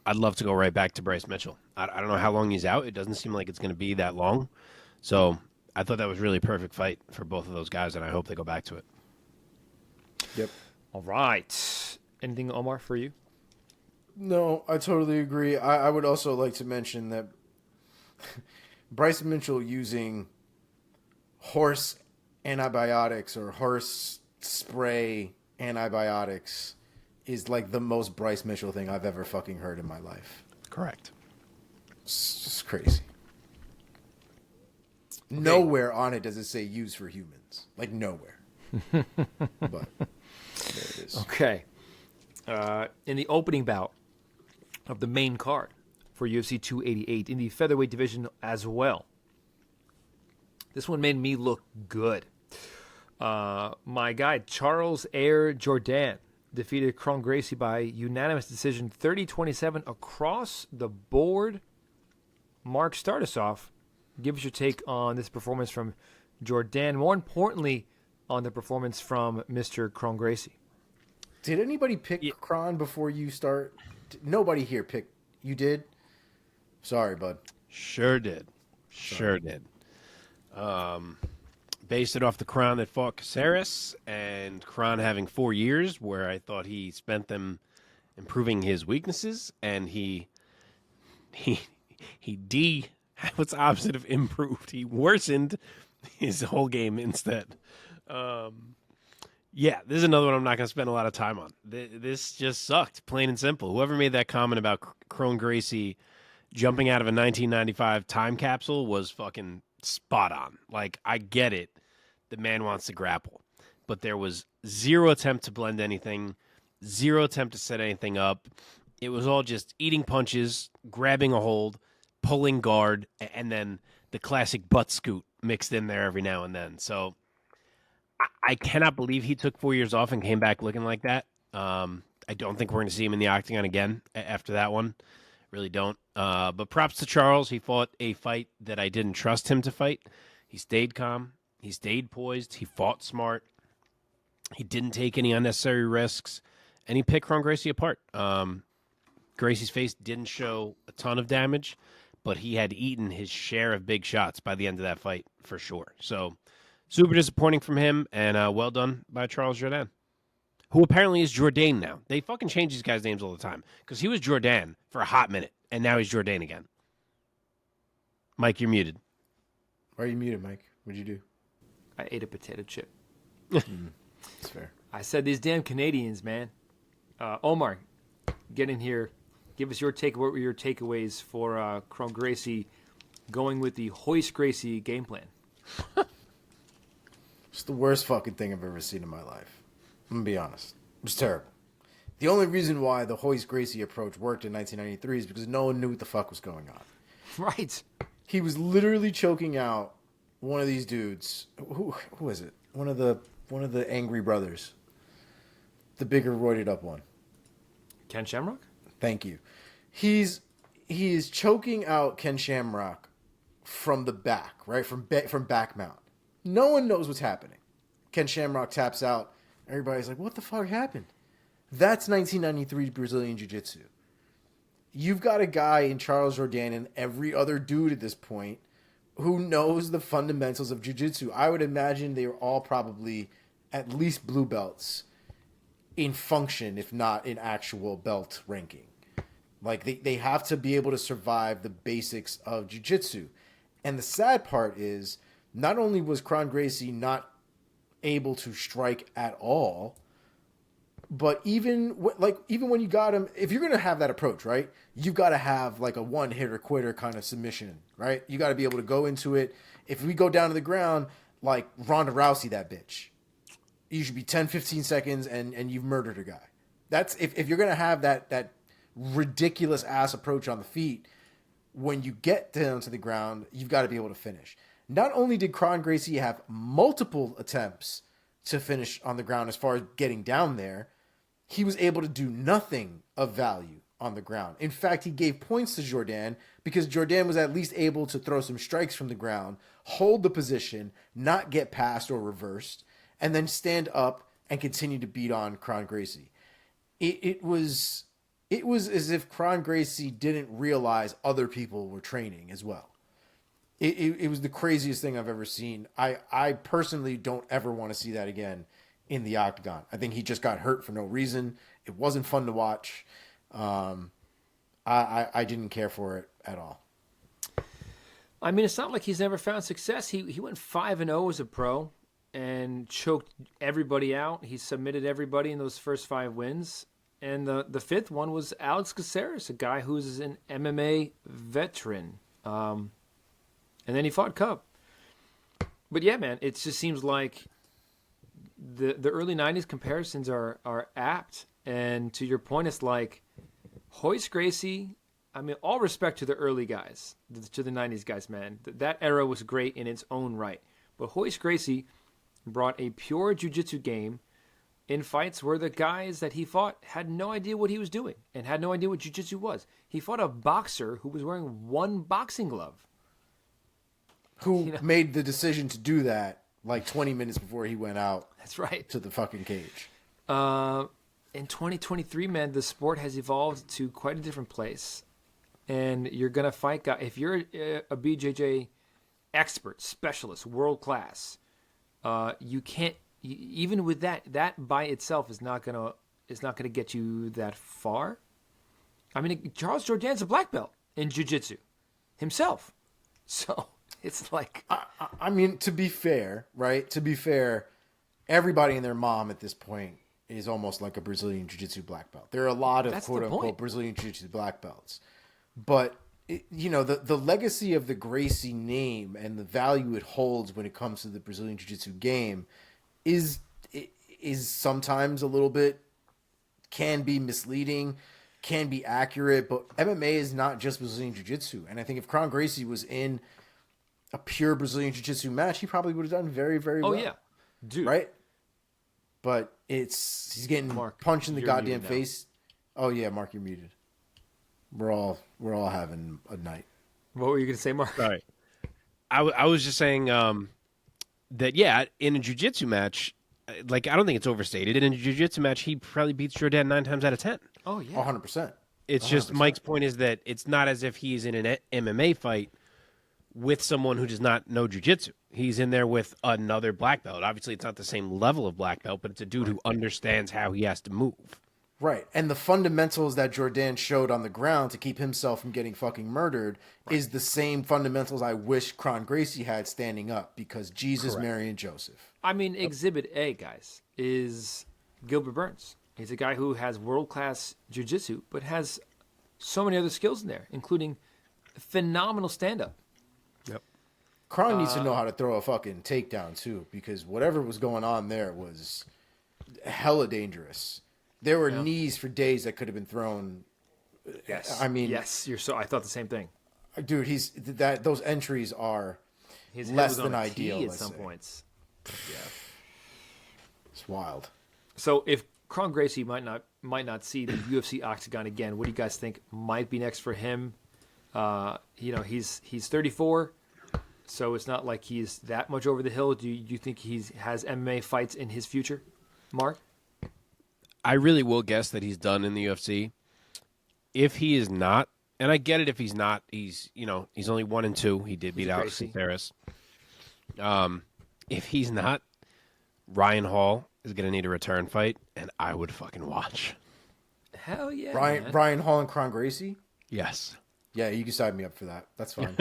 I'd love to go right back to Bryce Mitchell. I don't know how long he's out. It doesn't seem like it's going to be that long. So I thought that was really a perfect fight for both of those guys, and I hope they go back to it. Yep. All right. Anything, Omar, for you? No, I totally agree. I would also like to mention that Bryce Mitchell using horse antibiotics or horse spray antibiotics is like the most Bryce Mitchell thing I've ever fucking heard in my life. Correct. It's just crazy. Okay. Nowhere on it does it say use for humans. Like nowhere. But there it is. Okay. In the opening bout of the main card for UFC 288 in the featherweight division as well. This one made me look good. My guy, Charles Jourdain, defeated Kron Gracie by unanimous decision 30-27 across the board. Mark, start us off. Give us your take on this performance from Jourdain. More importantly, on the performance from Mr. Kron Gracie. Did anybody pick Kron before you start? Nobody here picked. You did? Sorry, bud. Sure did. Sure did. Based it off the Kron that fought Caceres, and Kron having 4 years where I thought he spent them improving his weaknesses, and what's opposite of improved? He worsened his whole game instead. Yeah, this is another one I'm not going to spend a lot of time on. This just sucked, plain and simple. Whoever made that comment about Kron Gracie jumping out of a 1995 time capsule was fucking spot on. Like, I get it. The man wants to grapple. But there was zero attempt to blend anything, zero attempt to set anything up. It was all just eating punches, grabbing a hold, pulling guard, and then the classic butt scoot mixed in there every now and then. So I cannot believe he took 4 years off and came back looking like that. I don't think we're going to see him in the octagon again after that one. Really don't. But props to Charles. He fought a fight that I didn't trust him to fight. He stayed calm. He stayed poised. He fought smart. He didn't take any unnecessary risks. And he picked Kron Gracie apart. Gracie's face didn't show a ton of damage, but he had eaten his share of big shots by the end of that fight for sure. So super disappointing from him, and well done by Charles Jourdain, who apparently is Jourdain now. They fucking change these guys' names all the time because he was Jourdain for a hot minute, and now he's Jourdain again. Mike, you're muted. Why are you muted, Mike? What'd you do? I ate a potato chip. That's fair. I said these damn Canadians, man. Omar, get in here. Give us your take. What were your takeaways for Kron Gracie going with the Hoist Gracie game plan? It's the worst fucking thing I've ever seen in my life. I'm going to be honest. It was terrible. The only reason why the Hoist Gracie approach worked in 1993 is because no one knew what the fuck was going on. Right. He was literally choking out one of these dudes. Who is it? One of the angry brothers. The bigger roided up one. Ken Shamrock? Thank you. He is choking out Ken Shamrock from the back, right? From back mount. No one knows what's happening. Ken Shamrock taps out. Everybody's like, what the fuck happened? That's 1993 Brazilian Jiu-Jitsu. You've got a guy in Charles Jourdain and every other dude at this point who knows the fundamentals of Jiu-Jitsu. I would imagine they were all probably at least blue belts in function, if not in actual belt ranking. Like, they have to be able to survive the basics of Jiu-Jitsu. And the sad part is, not only was Kron Gracie not able to strike at all, but even when you got him, if you're going to have that approach, right, you've got to have like a one-hitter-quitter kind of submission, right? You got to be able to go into it. If we go down to the ground, like Ronda Rousey, that bitch, you should be 10, 15 seconds and you've murdered a guy. That's if you're going to have that ridiculous ass approach on the feet, when you get down to the ground, you've got to be able to finish. Not only did Kron Gracie have multiple attempts to finish on the ground as far as getting down there, he was able to do nothing of value on the ground. In fact, he gave points to Jourdain because Jourdain was at least able to throw some strikes from the ground, hold the position, not get passed or reversed, and then stand up and continue to beat on Kron Gracie. It was as if Kron Gracie didn't realize other people were training as well. It was the craziest thing I've ever seen. I personally don't ever want to see that again in the octagon. I think he just got hurt for no reason. It wasn't fun to watch. I didn't care for it at all. I mean, it's not like he's never found success. He went 5-0 as a pro and choked everybody out. He submitted everybody in those first 5 wins. And the fifth one was Alex Caceres, a guy who's an MMA veteran. And then he fought Cub. But yeah, man, it just seems like the early 90s comparisons are apt. And to your point, it's like Hoist Gracie, I mean, all respect to the early guys, to the 90s guys, man. That era was great in its own right. But Hoist Gracie brought a pure jiu-jitsu game in fights where the guys that he fought had no idea what he was doing and had no idea what jiu-jitsu was. He fought a boxer who was wearing one boxing glove. Who made the decision to do that like 20 minutes before he went out. That's right. To the fucking cage. In 2023, man, the sport has evolved to quite a different place. and you're gonna fight guy. If you're a BJJ expert, specialist, world class, you can't. Even with that by itself is not gonna get you that far. I mean, Charles Jourdain's a black belt in jiu-jitsu himself, so it's like. I mean, to be fair, right? To be fair, everybody and their mom at this point is almost like a Brazilian Jiu-Jitsu black belt. There are a lot of That's the quote-unquote point. Brazilian Jiu-Jitsu black belts. But, the legacy of the Gracie name and the value it holds when it comes to the Brazilian Jiu-Jitsu game is sometimes a little bit, can be misleading, can be accurate, but MMA is not just Brazilian Jiu-Jitsu. And I think if Kron Gracie was in a pure Brazilian Jiu-Jitsu match, he probably would have done very, very well. Oh yeah, dude. Right? But he's getting Mark, punched in the you're goddamn muted now. face. Oh yeah, Mark, you're muted. We're all having a night. What were you gonna say, Mark? Sorry. I was just saying that, yeah, in a jiu-jitsu match, like, I don't think it's overstated. In a jiu-jitsu match, he probably beats Jourdain 9 times out of 10. Oh yeah. 100%. It's just 100%. Mike's point is that it's not as if he's in an MMA fight with someone who does not know jiu-jitsu. He's in there with another black belt. Obviously, it's not the same level of black belt, but it's a dude who understands how he has to move. Right. And the fundamentals that Jourdain showed on the ground to keep himself from getting fucking murdered is the same fundamentals I wish Kron Gracie had standing up, because Jesus, Mary, and Joseph. I mean, Exhibit A, guys, is Gilbert Burns. He's a guy who has world-class jiu-jitsu, but has so many other skills in there, including phenomenal stand-up. Yep. Kron needs to know how to throw a fucking takedown too, because whatever was going on there was hella dangerous. There were knees for days that could have been thrown. Yes. I mean, yes. I thought the same thing. dude, those entries are His head less was on than a tee ideal at let's some say. points. Yeah. It's wild. So if Kron Gracie might not see the UFC octagon again, what do you guys think might be next for him? He's 34, so it's not like he's that much over the hill. Do you think he has MMA fights in his future, Mark? I really will guess that he's done in the UFC. If he is not, and I get it if he's not, he's only 1-2. He did beat Alex Gracie. Ferris. If he's not, Ryan Hall is going to need a return fight, and I would fucking watch. Hell yeah, man. Ryan Hall and Kron Gracie? Yes. Yeah, you can sign me up for that. That's fine.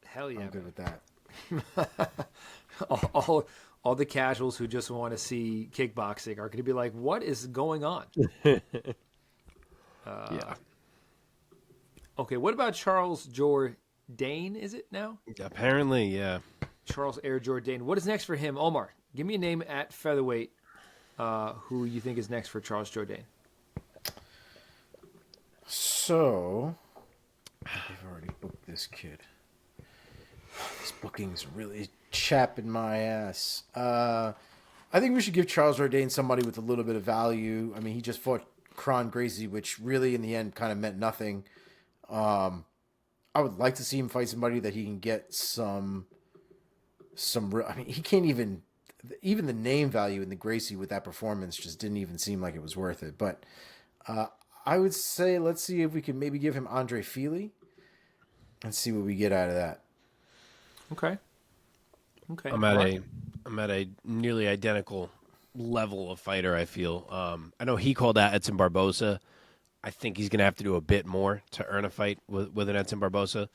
Hell yeah. I'm good with that. All the casuals who just want to see kickboxing are going to be like, what is going on? Yeah. Okay, what about Charles Jourdain, is it now? Apparently, yeah. Charles Air Jourdain. What is next for him? Omar, give me a name at featherweight who you think is next for Charles Jourdain. So, I've already booked this kid. This booking's really chapping my ass. I think we should give Charles Jourdain somebody with a little bit of value. I mean, he just fought Kron Gracie, which really in the end kind of meant nothing. I would like to see him fight somebody that he can get some real. I mean, he can't even the name value in the Gracie with that performance just didn't even seem like it was worth it. But I would say let's see if we can maybe give him Andre Fili and see what we get out of that. Okay. I'm at a nearly identical level of fighter, I feel. I know he called out Edson Barboza. I think he's going to have to do a bit more to earn a fight with an Edson Barboza.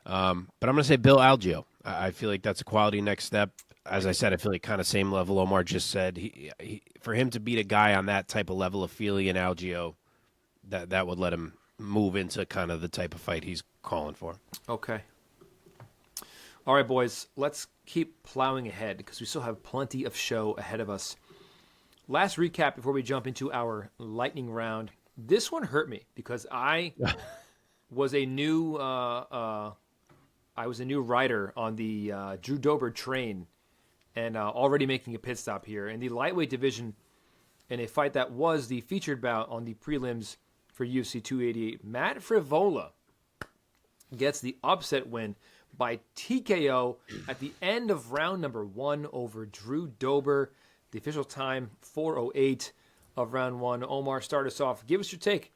But I'm going to say Bill Algeo. I feel like that's a quality next step. As I said, I feel like kind of same level Omar just said. He for him to beat a guy on that type of level of Fili and Algeo, that would let him move into kind of the type of fight he's calling for. Okay. All right, boys, let's keep plowing ahead because we still have plenty of show ahead of us. Last recap before we jump into our lightning round. This one hurt me because I was a new rider on the Drew Dober train and already making a pit stop here in the lightweight division in a fight that was the featured bout on the prelims for UFC 288. Matt Frevola gets the upset win by TKO at the end of round number 1 over Drew Dober. The official time, 4:08 of round 1. Omar, start us off. Give us your take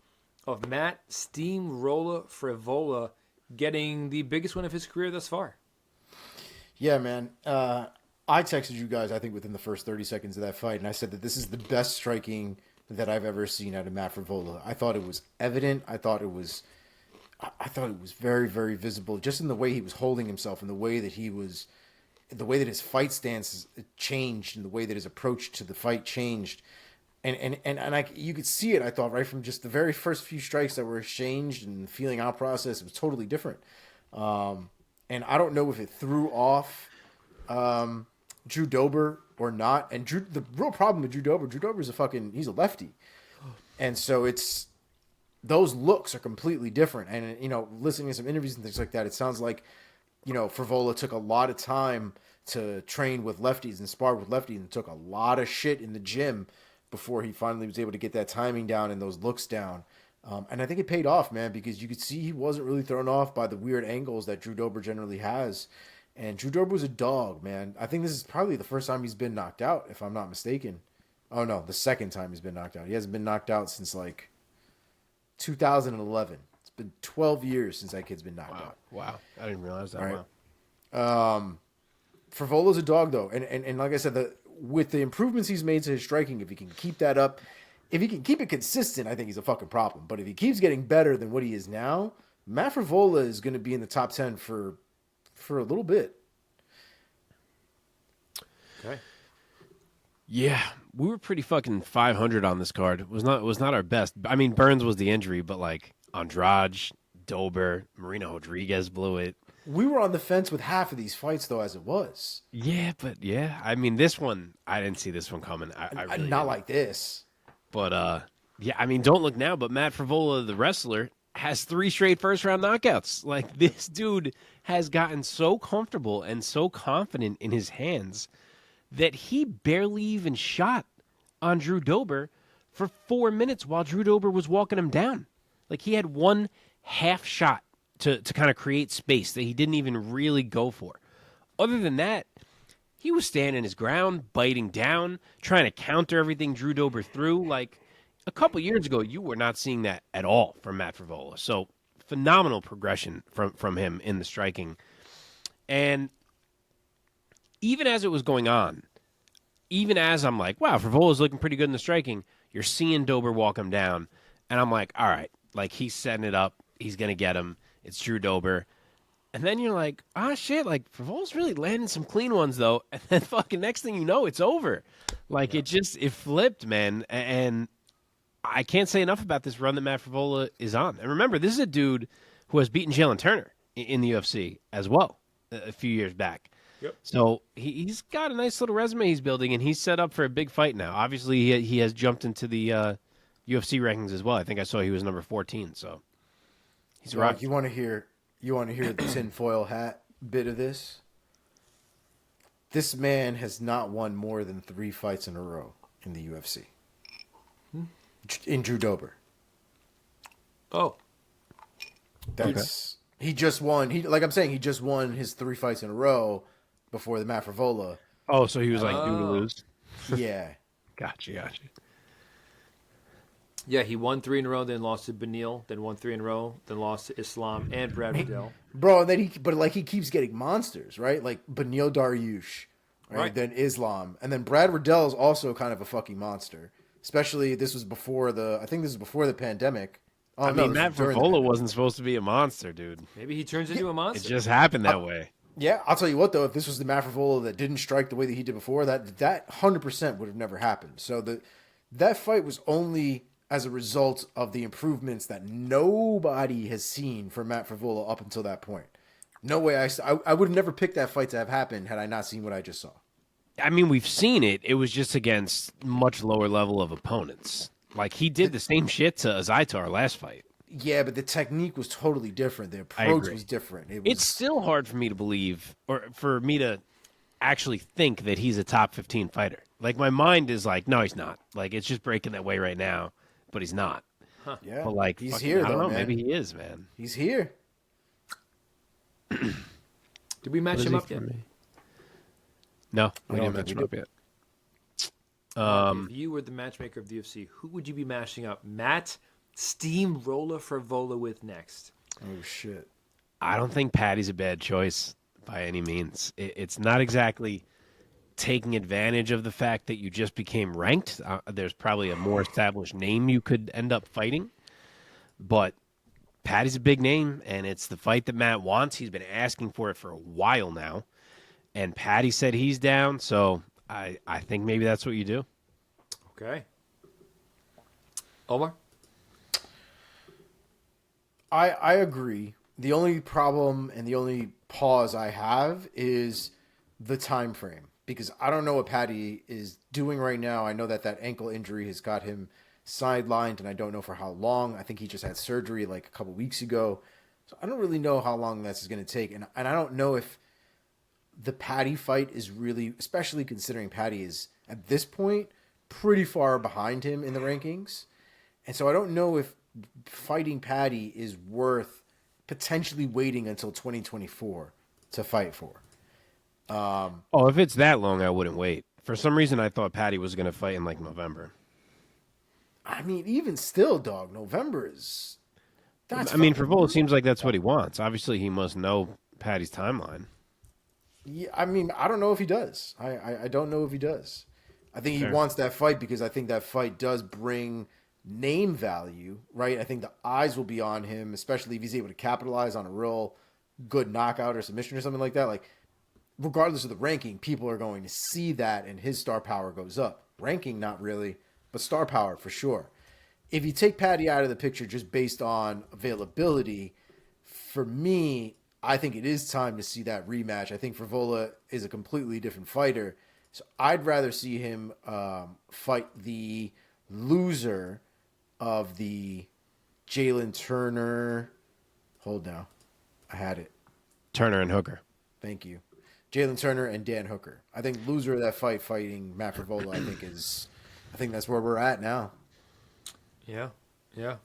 of Matt Steamroller Frevola getting the biggest win of his career thus far. Yeah, man. I texted you guys, I think, within the first 30 seconds of that fight, and I said that this is the best striking that I've ever seen out of Matt Frevola. I thought it was evident. I thought it was very, very visible, just in the way he was holding himself, and the way that his fight stance changed, and the way that his approach to the fight changed. And you could see it, I thought, right from just the very first few strikes that were exchanged, and the feeling out process, it was totally different. And I don't know if it threw off Drew Dober or not. And the real problem with Drew Dober is he's a lefty. And so those looks are completely different. And, listening to some interviews and things like that, it sounds like, Frevola took a lot of time to train with lefties and spar with lefties, and took a lot of shit in the gym before he finally was able to get that timing down and those looks down. And I think it paid off, man, because you could see he wasn't really thrown off by the weird angles that Drew Dober generally has. And Drew Dober was a dog, man. I think this is probably the first time he's been knocked out, if I'm not mistaken. Oh, no, the second time he's been knocked out. He hasn't been knocked out since, 2011. It's been 12 years since that kid's been knocked out. Wow. I didn't realize that. Right. Wow. Frevola's a dog, though. And like I said, with the improvements he's made to his striking, if he can keep that up, if he can keep it consistent, I think he's a fucking problem. But if he keeps getting better than what he is now, Matt Frevola is going to be in the top 10 for a little bit. Okay. Yeah, we were pretty fucking 500 on this card. It was not our best. I mean, Burns was the injury, but Andrade, Dober, Marino Rodriguez blew it. We were on the fence with half of these fights, though, as it was. Yeah, but yeah, I mean, this one, I didn't see this one coming. I really not didn't. like this. But yeah, I mean, don't look now, but Matt Frevola, the wrestler, has 3 straight first-round knockouts. This dude has gotten so comfortable and so confident in his hands that he barely even shot on Drew Dober for 4 minutes while Drew Dober was walking him down. He had one half shot to kind of create space that he didn't even really go for. Other than that, he was standing his ground, biting down, trying to counter everything Drew Dober threw. A couple years ago, you were not seeing that at all from Matt Frevola. So phenomenal progression from him in the striking. And even as it was going on, even as I'm like, wow, Frevola's looking pretty good in the striking, you're seeing Dober walk him down. And I'm like, all right, he's setting it up. He's going to get him. It's Drew Dober. And then you're like, shit, Frevola's really landing some clean ones, though. And then fucking next thing you know, it's over. It flipped, man. And I can't say enough about this run that Matt Frevola is on. And remember, this is a dude who has beaten Jalen Turner in the UFC as well a few years back. Yep. So he's got a nice little resume he's building, and he's set up for a big fight now. Obviously, he has jumped into the UFC rankings as well. I think I saw he was number 14, so he's right. You want to hear the tinfoil hat bit of this? This man has not won more than 3 fights in a row in the UFC. In Drew Dober. Oh. That's okay. He just won. He just won his 3 fights in a row before the Matt Frevola. Oh, so he was due to lose? Yeah. Gotcha. Yeah, he won 3 in a row, then lost to Beneil, then won 3 in a row, then lost to Islam and Brad Riddell. Bro, and then he keeps getting monsters, right? Beneil Dariush, right? Then Islam, and then Brad Riddell is also kind of a fucking monster. Especially this was before the pandemic. Oh, Matt Frevola wasn't supposed to be a monster, dude. Maybe he turns into a monster. It just happened that way. Yeah, I'll tell you what, though, if this was the Matt Frevola that didn't strike the way that he did before, that 100% would have never happened. So that fight was only as a result of the improvements that nobody has seen from Matt Frevola up until that point. No way. I would have never picked that fight to have happened had I not seen what I just saw. I mean, we've seen it. It was just against much lower level of opponents. He did the same shit to Azaitar last fight. Yeah, but the technique was totally different. The approach was different. It's still hard for me to believe, or for me to actually think that he's a top 15 fighter. My mind is no, he's not. It's just breaking that way right now, but he's not. Huh. Yeah, but he's here, though, I don't know, man. maybe he is, man. He's here. Did we match him up yet? No, we didn't match him up yet. If you were the matchmaker of the UFC, who would you be matching up, Matt steamroller Frevola with next? Oh, shit. I don't think Patty's a bad choice by any means. It's not exactly taking advantage of the fact that you just became ranked. There's probably a more established name you could end up fighting. But Patty's a big name, and it's the fight that Matt wants. He's been asking for it for a while now. And Patty said he's down, so I think maybe that's what you do. Okay. Omar? I agree. The only problem and the only pause I have is the time frame, because I don't know what Patty is doing right now. I know that ankle injury has got him sidelined, and I don't know for how long. I think he just had surgery like a couple weeks ago. So I don't really know how long that's going to take. And I don't know if the Patty fight is really, especially considering Patty is, at this point, pretty far behind him in the rankings. And so I don't know if fighting Patty is worth potentially waiting until 2024 to fight for. If it's that long, I wouldn't wait. For some reason, I thought Patty was going to fight in like November. I mean, even still, dog, November is... Frevola seems like that's what he wants. Obviously, he must know Patty's timeline. Yeah, I mean, I don't know if he does. I don't know if he does. I think he wants that fight because I think that fight does bring name value, right? I think the eyes will be on him, especially if he's able to capitalize on a real good knockout or submission or something like that. Like, regardless of the ranking, people are going to see that and his star power goes up. Ranking, not really, but star power for sure. If you take Patty out of the picture just based on availability, for me, I think it is time to see that rematch. I think Frevola is a completely different fighter. So I'd rather see him fight the loser of the Jalen Turner. Hold now. I had it. Turner and Hooker. Thank you. Jalen Turner and Dan Hooker. I think loser of that fight fighting Matt Frevola, I think that's where we're at now. Yeah. Yeah.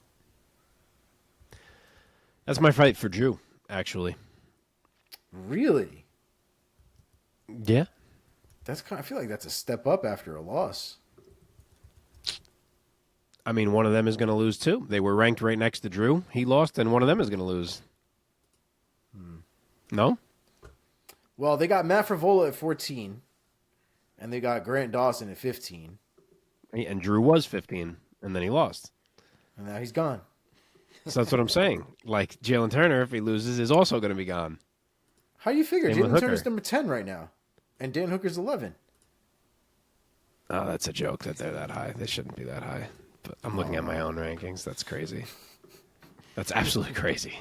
That's my fight for Drew, actually. Really? Yeah. I feel like that's a step up after a loss. I mean, one of them is going to lose too. They were ranked right next to Drew. He lost, and one of them is going to lose. No? Well, they got Matt Frevola at 14, and they got Grant Dawson at 15. And Drew was 15, and then he lost. And now he's gone. So that's what I'm saying. Like, Jalen Turner, if he loses, is also going to be gone. How do you figure? Same with Jalen Turner's Hooker. number 10 right now, and Dan Hooker's 11. Oh, that's a joke that they're that high. They shouldn't be that high. But I'm looking at my own rankings. That's crazy. That's absolutely crazy.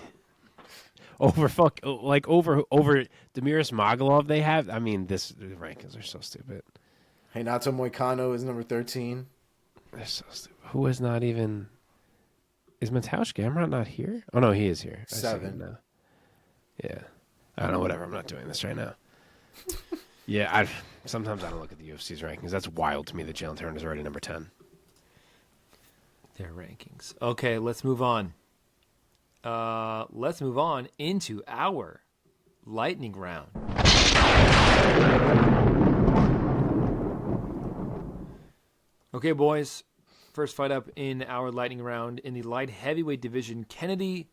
Over Demiris Magalov they have. I mean, the rankings are so stupid. Renato Moicano is number 13. They're so stupid. Who is not even... Is Mateusz Gamrot not here? Oh, no, he is here. I see him 7. now. Yeah. I don't know, whatever. I'm not doing this right now. Yeah, sometimes I don't look at the UFC's rankings. That's wild to me that Jalen Turner is already number 10. Their rankings. Okay, let's move on. Let's move on into our lightning round. Okay, boys. First fight up in our lightning round in the light heavyweight division. Kennedy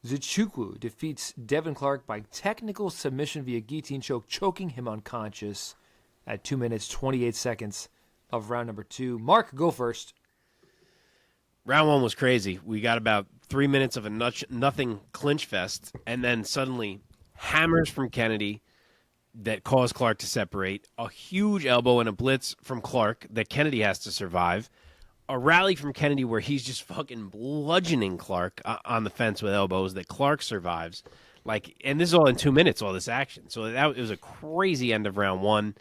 Nzechukwu defeats Devin Clark by technical submission via guillotine choke, choking him unconscious at 2 minutes, 28 seconds of round number 2. Mark, go first. Round 1 was crazy. We got about 3 minutes of a nothing clinch fest, and then suddenly hammers from Kennedy that caused Clark to separate, a huge elbow and a blitz from Clark that Kennedy has to survive, a rally from Kennedy where he's just fucking bludgeoning Clark on the fence with elbows that Clark survives. And this is all in 2 minutes, all this action. So it was a crazy end of round 1.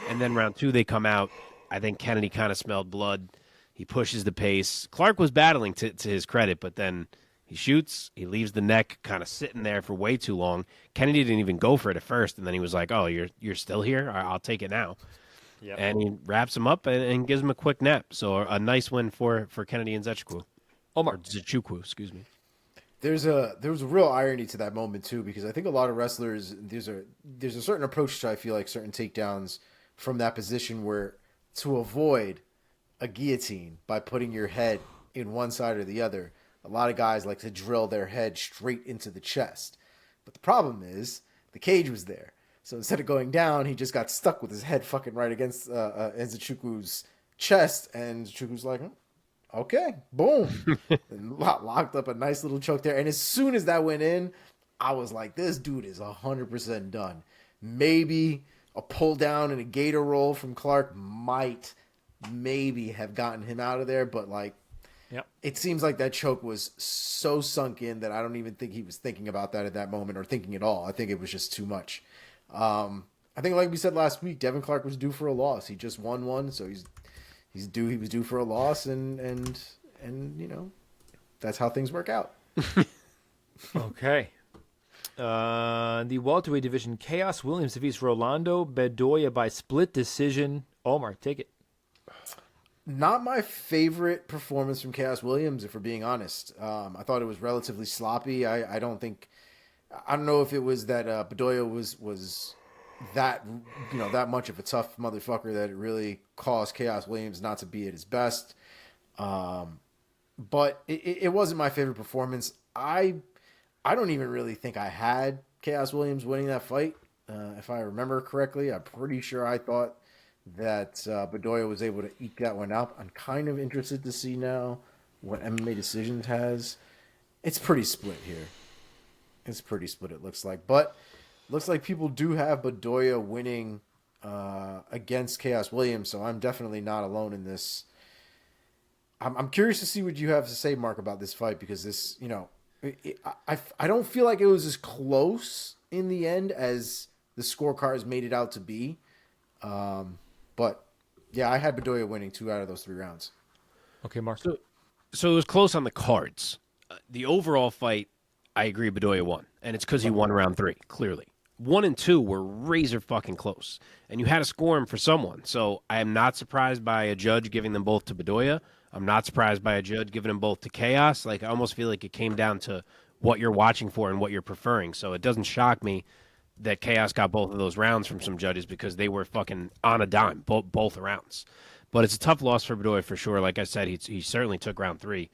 And then round 2, they come out. I think Kennedy kind of smelled blood. He pushes the pace. Clark was battling to his credit, but then he shoots. He leaves the neck kind of sitting there for way too long. Kennedy didn't even go for it at first, and then he was like, "Oh, you're still here? I'll take it now." Yep. And he wraps him up and gives him a quick nap. So a nice win for Kennedy and Nzechukwu. Omar. Nzechukwu, excuse me. There was a real irony to that moment too, because I think a lot of wrestlers there's a certain approach to, I feel like, certain takedowns from that position where to avoid a guillotine by putting your head in one side or the other. A lot of guys like to drill their head straight into the chest. But the problem is the cage was there. So instead of going down, he just got stuck with his head fucking right against Nzechukwu's chest. And Nzechukwu's like, okay, boom. And locked up a nice little choke there. And as soon as that went in, I was like, this dude is 100% done. Maybe a pull down and a gator roll from Clark might maybe have gotten him out of there. But like, Yep. it seems like that choke was so sunk in that I don't even think he was thinking about that at that moment or thinking at all. I think it was just too much. I think, like we said last week, Devin Clark was due for a loss. He just won one, so he's due. He was due for a loss, and you know, that's how things work out. Okay. The welterweight division, Chaos Williams defeats Rolando Bedoya by split decision. Omar, take it. Not my favorite performance from Chaos Williams, if we're being honest. I thought it was relatively sloppy. I don't know if it was that Bedoya was that that much of a tough motherfucker that it really caused Chaos Williams not to be at his best. But it wasn't my favorite performance. I don't even really think I had Chaos Williams winning that fight. If I remember correctly, I'm pretty sure I thought that Bedoya was able to eke that one out. I'm kind of interested to see now what MMA Decisions has. It's pretty split here. It's pretty split, it looks like. But looks like people do have Bedoya winning against Chaos Williams, so I'm definitely not alone in this. I'm curious to see what you have to say, Mark, about this fight, because this, I don't feel like it was as close in the end as the scorecards made it out to be. But yeah, I had Bedoya winning 2 out of those 3 rounds. Okay, Mark. So it was close on the cards. The overall fight, I agree, Bedoya won, and it's because he won round 3. Clearly, 1 and 2 were razor fucking close, and you had to score them for someone. So I am not surprised by a judge giving them both to Bedoya. I'm not surprised by a judge giving them both to Chaos. Like, I almost feel like it came down to what you're watching for and what you're preferring. So it doesn't shock me that Chaos got both of those rounds from some judges because they were fucking on a dime, both rounds. But it's a tough loss for Bedoya for sure. Like I said, he certainly took round 3.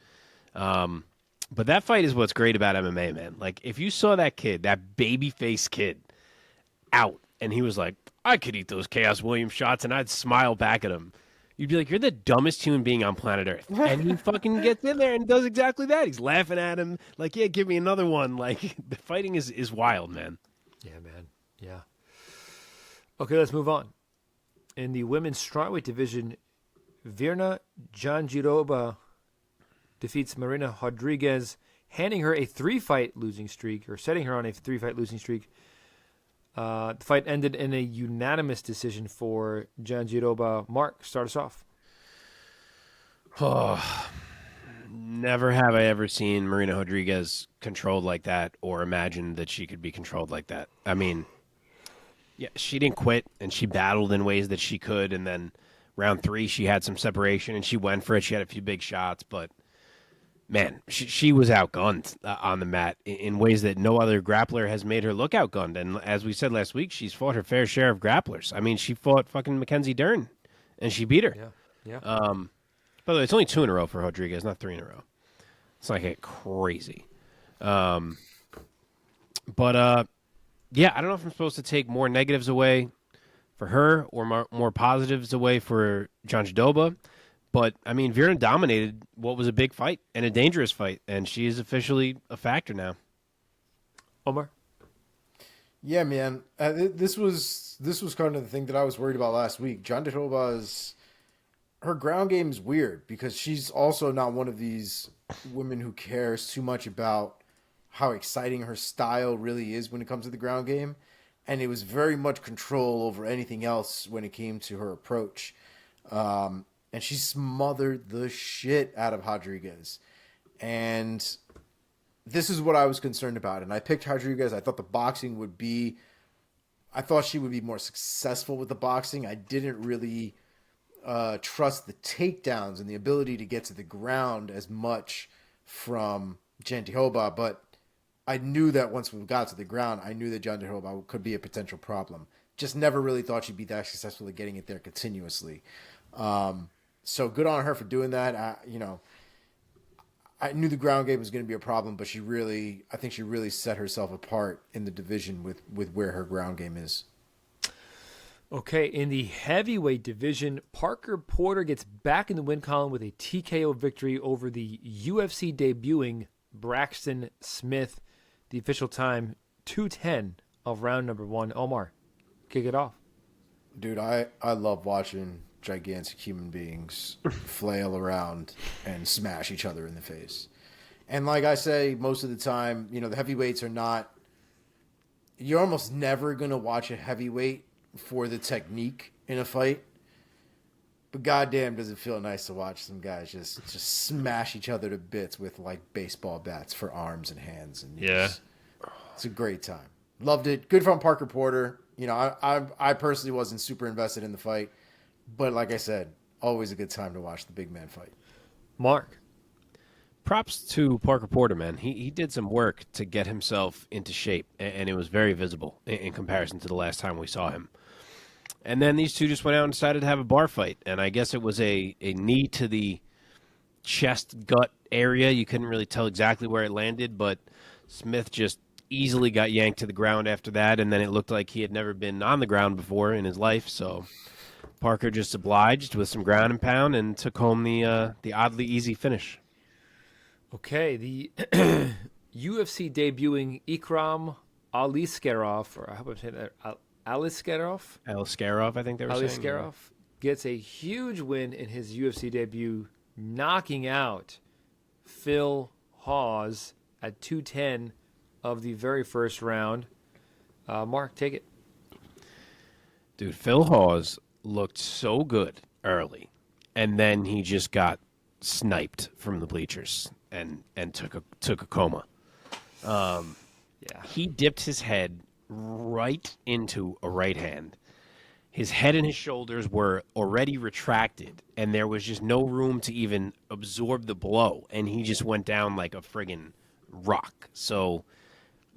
But that fight is what's great about MMA, man. Like, if you saw that kid, that baby-faced kid, out, and he was like, I could eat those Chaos Williams shots, and I'd smile back at him, you'd be like, you're the dumbest human being on planet Earth. And he fucking gets in there and does exactly that. He's laughing at him, like, yeah, give me another one. Like, the fighting is wild, man. Yeah, man. Yeah. Okay, let's move on. In the women's strawweight division, Virna Jandiroba defeats Marina Rodriguez, handing her a 3-fight losing streak, or setting her on a 3-fight losing streak. The fight ended in a unanimous decision for Jandiroba. Mark, start us off. Oh, never have I ever seen Marina Rodriguez controlled like that or imagined that she could be controlled like that. I mean, yeah, she didn't quit, and she battled in ways that she could, and then round 3 she had some separation, and she went for it. She had a few big shots, but man, she was outgunned on the mat in ways that no other grappler has made her look outgunned. And as we said last week, she's fought her fair share of grapplers. I mean, she fought fucking Mackenzie Dern, and she beat her. Yeah. By the way, it's only 2 in a row for Rodriguez, not 3 in a row. It's like crazy. Yeah, I don't know if I'm supposed to take more negatives away for her or more positives away for Jandiroba. But, I mean, Virna dominated what was a big fight and a dangerous fight, and she is officially a factor now. Omar? Yeah, man. This was kind of the thing that I was worried about last week. Jandiroba's her ground game is weird because she's also not one of these women who cares too much about how exciting her style really is when it comes to the ground game. And it was very much control over anything else when it came to her approach. And she smothered the shit out of Rodriguez. And this is what I was concerned about. And I picked Rodriguez. I thought she would be more successful with the boxing. I didn't really trust the takedowns and the ability to get to the ground as much from Jandiroba. But I knew that once we got to the ground, I knew that Jandiroba could be a potential problem. Just never really thought she'd be that successful at getting it there continuously. So good on her for doing that. I knew the ground game was going to be a problem, but I think she really set herself apart in the division with where her ground game is. Okay, in the heavyweight division, Parker Porter gets back in the win column with a TKO victory over the UFC debuting Braxton Smith. The official time, 2:10 of round number 1. Omar, kick it off. Dude, I love watching gigantic human beings flail around and smash each other in the face. And like I say, most of the time, the heavyweights are not... You're almost never going to watch a heavyweight for the technique in a fight. But goddamn, does it feel nice to watch some guys just smash each other to bits with like baseball bats for arms and hands. And it's a great time. Loved it. Good from Parker Porter. I personally wasn't super invested in the fight, but like I said, always a good time to watch the big man fight. Mark. Props to Parker Porter, man. He did some work to get himself into shape, and it was very visible in comparison to the last time we saw him. And then these two just went out and decided to have a bar fight, and I guess it was a knee to the chest gut area. You couldn't really tell exactly where it landed, but Smith just easily got yanked to the ground after that, and then it looked like he had never been on the ground before in his life, so Parker just obliged with some ground and pound and took home the oddly easy finish. Okay, the UFC debuting Ikram Aliskerov, or how about saying that? Aliskerov, I think they were saying. Aliskerov gets a huge win in his UFC debut, knocking out Phil Hawes at 2:10 of the very first round. Mark, take it. Dude, Phil Hawes looked so good early, and then he just got sniped from the bleachers and took a coma. He dipped his head right into a right hand. His head and his shoulders were already retracted, and there was just no room to even absorb the blow, and he just went down like a friggin' rock. So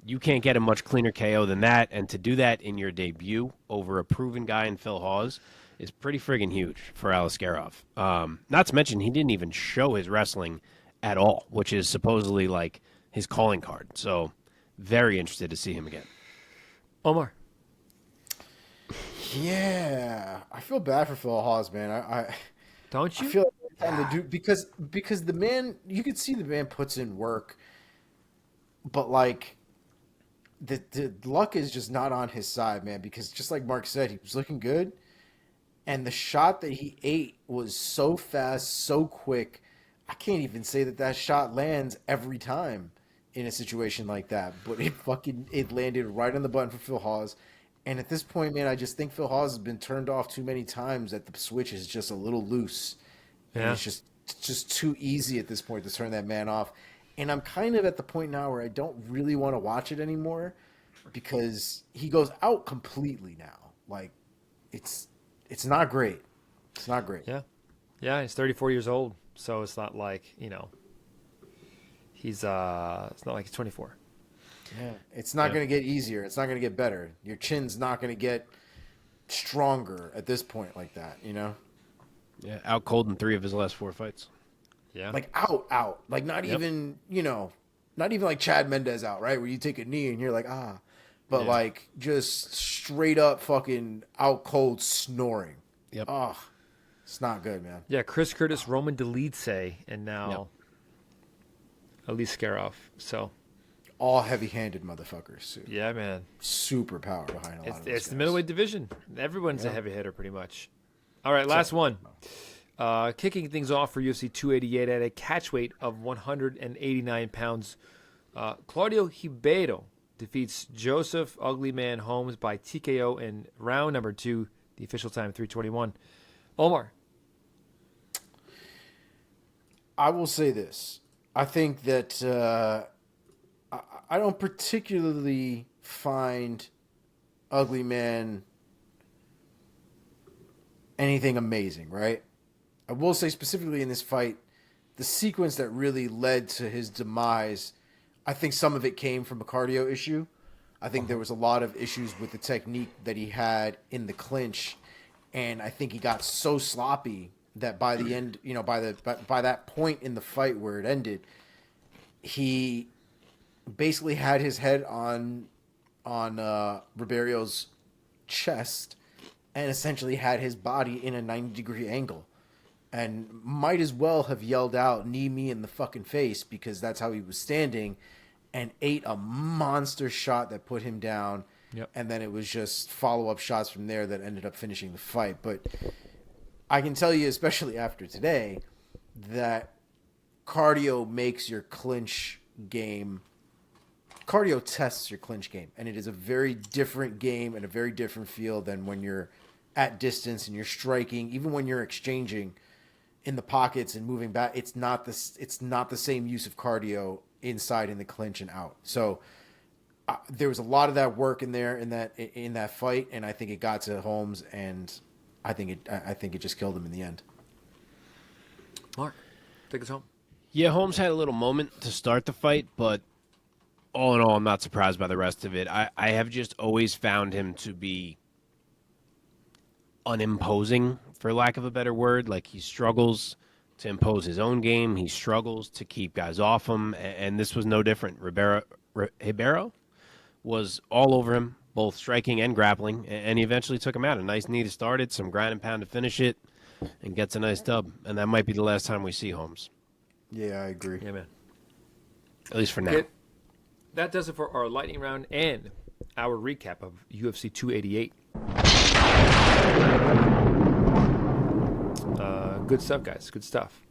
you can't get a much cleaner KO than that, and to do that in your debut over a proven guy in Phil Hawes is pretty friggin' huge for Aliskerov. Not to mention, he didn't even show his wrestling at all, which is supposedly like his calling card. So very interested to see him again. Omar. Yeah, I feel bad for Phil Hawes, man. I don't you? I feel like the dude, because the man, you could see the man puts in work, but like the luck is just not on his side, man. Because just like Mark said, he was looking good, and the shot that he ate was so fast, so quick. I can't even say that shot lands every time in a situation like that, but it landed right on the button for Phil Hawes. And at this point, man, I just think Phil Hawes has been turned off too many times that the switch is just a little loose. Yeah. And it's just too easy at this point to turn that man off. And I'm kind of at the point now where I don't really want to watch it anymore because he goes out completely now. Like, it's not great. It's not great. Yeah. Yeah, he's 34 years old, so it's not like, he's it's not like he's 24. Yeah, it's not going to get easier. It's not going to get better. Your chin's not going to get stronger at this point like that, Yeah, out cold in 3 of his last 4 fights. Yeah. Like out. Like not even, not even like Chad Mendez out, right? Where you take a knee and you're like, ah. But like just straight up fucking out cold snoring. Yep. Oh, it's not good, man. Yeah, Chris Curtis, Roman Dolidze, and now Aliskerov. So all heavy-handed motherfuckers. Too. Yeah, man. Super power behind a lot of those It's guys. the middleweight division. Everyone's a heavy hitter, pretty much. All right, last one. Kicking things off for UFC 288 at a catch weight of 189 pounds. Claudio Ribeiro defeats Joseph Ugly Man Holmes by TKO in round number 2. The official time, 3:21. Omar. I will say this. I think that I don't particularly find Ugly Man anything amazing, right? I will say specifically in this fight, the sequence that really led to his demise, I think some of it came from a cardio issue. I think there was a lot of issues with the technique that he had in the clinch, and I think he got so sloppy that by the end, by that point in the fight where it ended, he basically had his head on Ribeiro's chest and essentially had his body in a 90-degree angle, and might as well have yelled out, "Knee me in the fucking face," because that's how he was standing, and ate a monster shot that put him down. Yep. And then it was just follow-up shots from there that ended up finishing the fight. But I can tell you, especially after today, that cardio makes your clinch game. Cardio tests your clinch game, and it is a very different game and a very different feel than when you're at distance and you're striking. Even when you're exchanging in the pockets and moving back, it's not the same use of cardio inside in the clinch and out. So there was a lot of that work in there in that fight, and I think it got to Holmes, and I think it just killed him in the end. Mark, take us home. Yeah, Holmes had a little moment to start the fight, but all in all, I'm not surprised by the rest of it. I have just always found him to be unimposing, for lack of a better word. Like, he struggles to impose his own game. He struggles to keep guys off him, and this was no different. Ribeiro was all over him, both striking and grappling, and he eventually took him out. A nice knee to start it, some ground and pound to finish it, and gets a nice dub. And that might be the last time we see Holmes. Yeah, I agree. Yeah, man. At least for now. Okay. That does it for our lightning round and our recap of UFC 288. Good stuff, guys. Good stuff.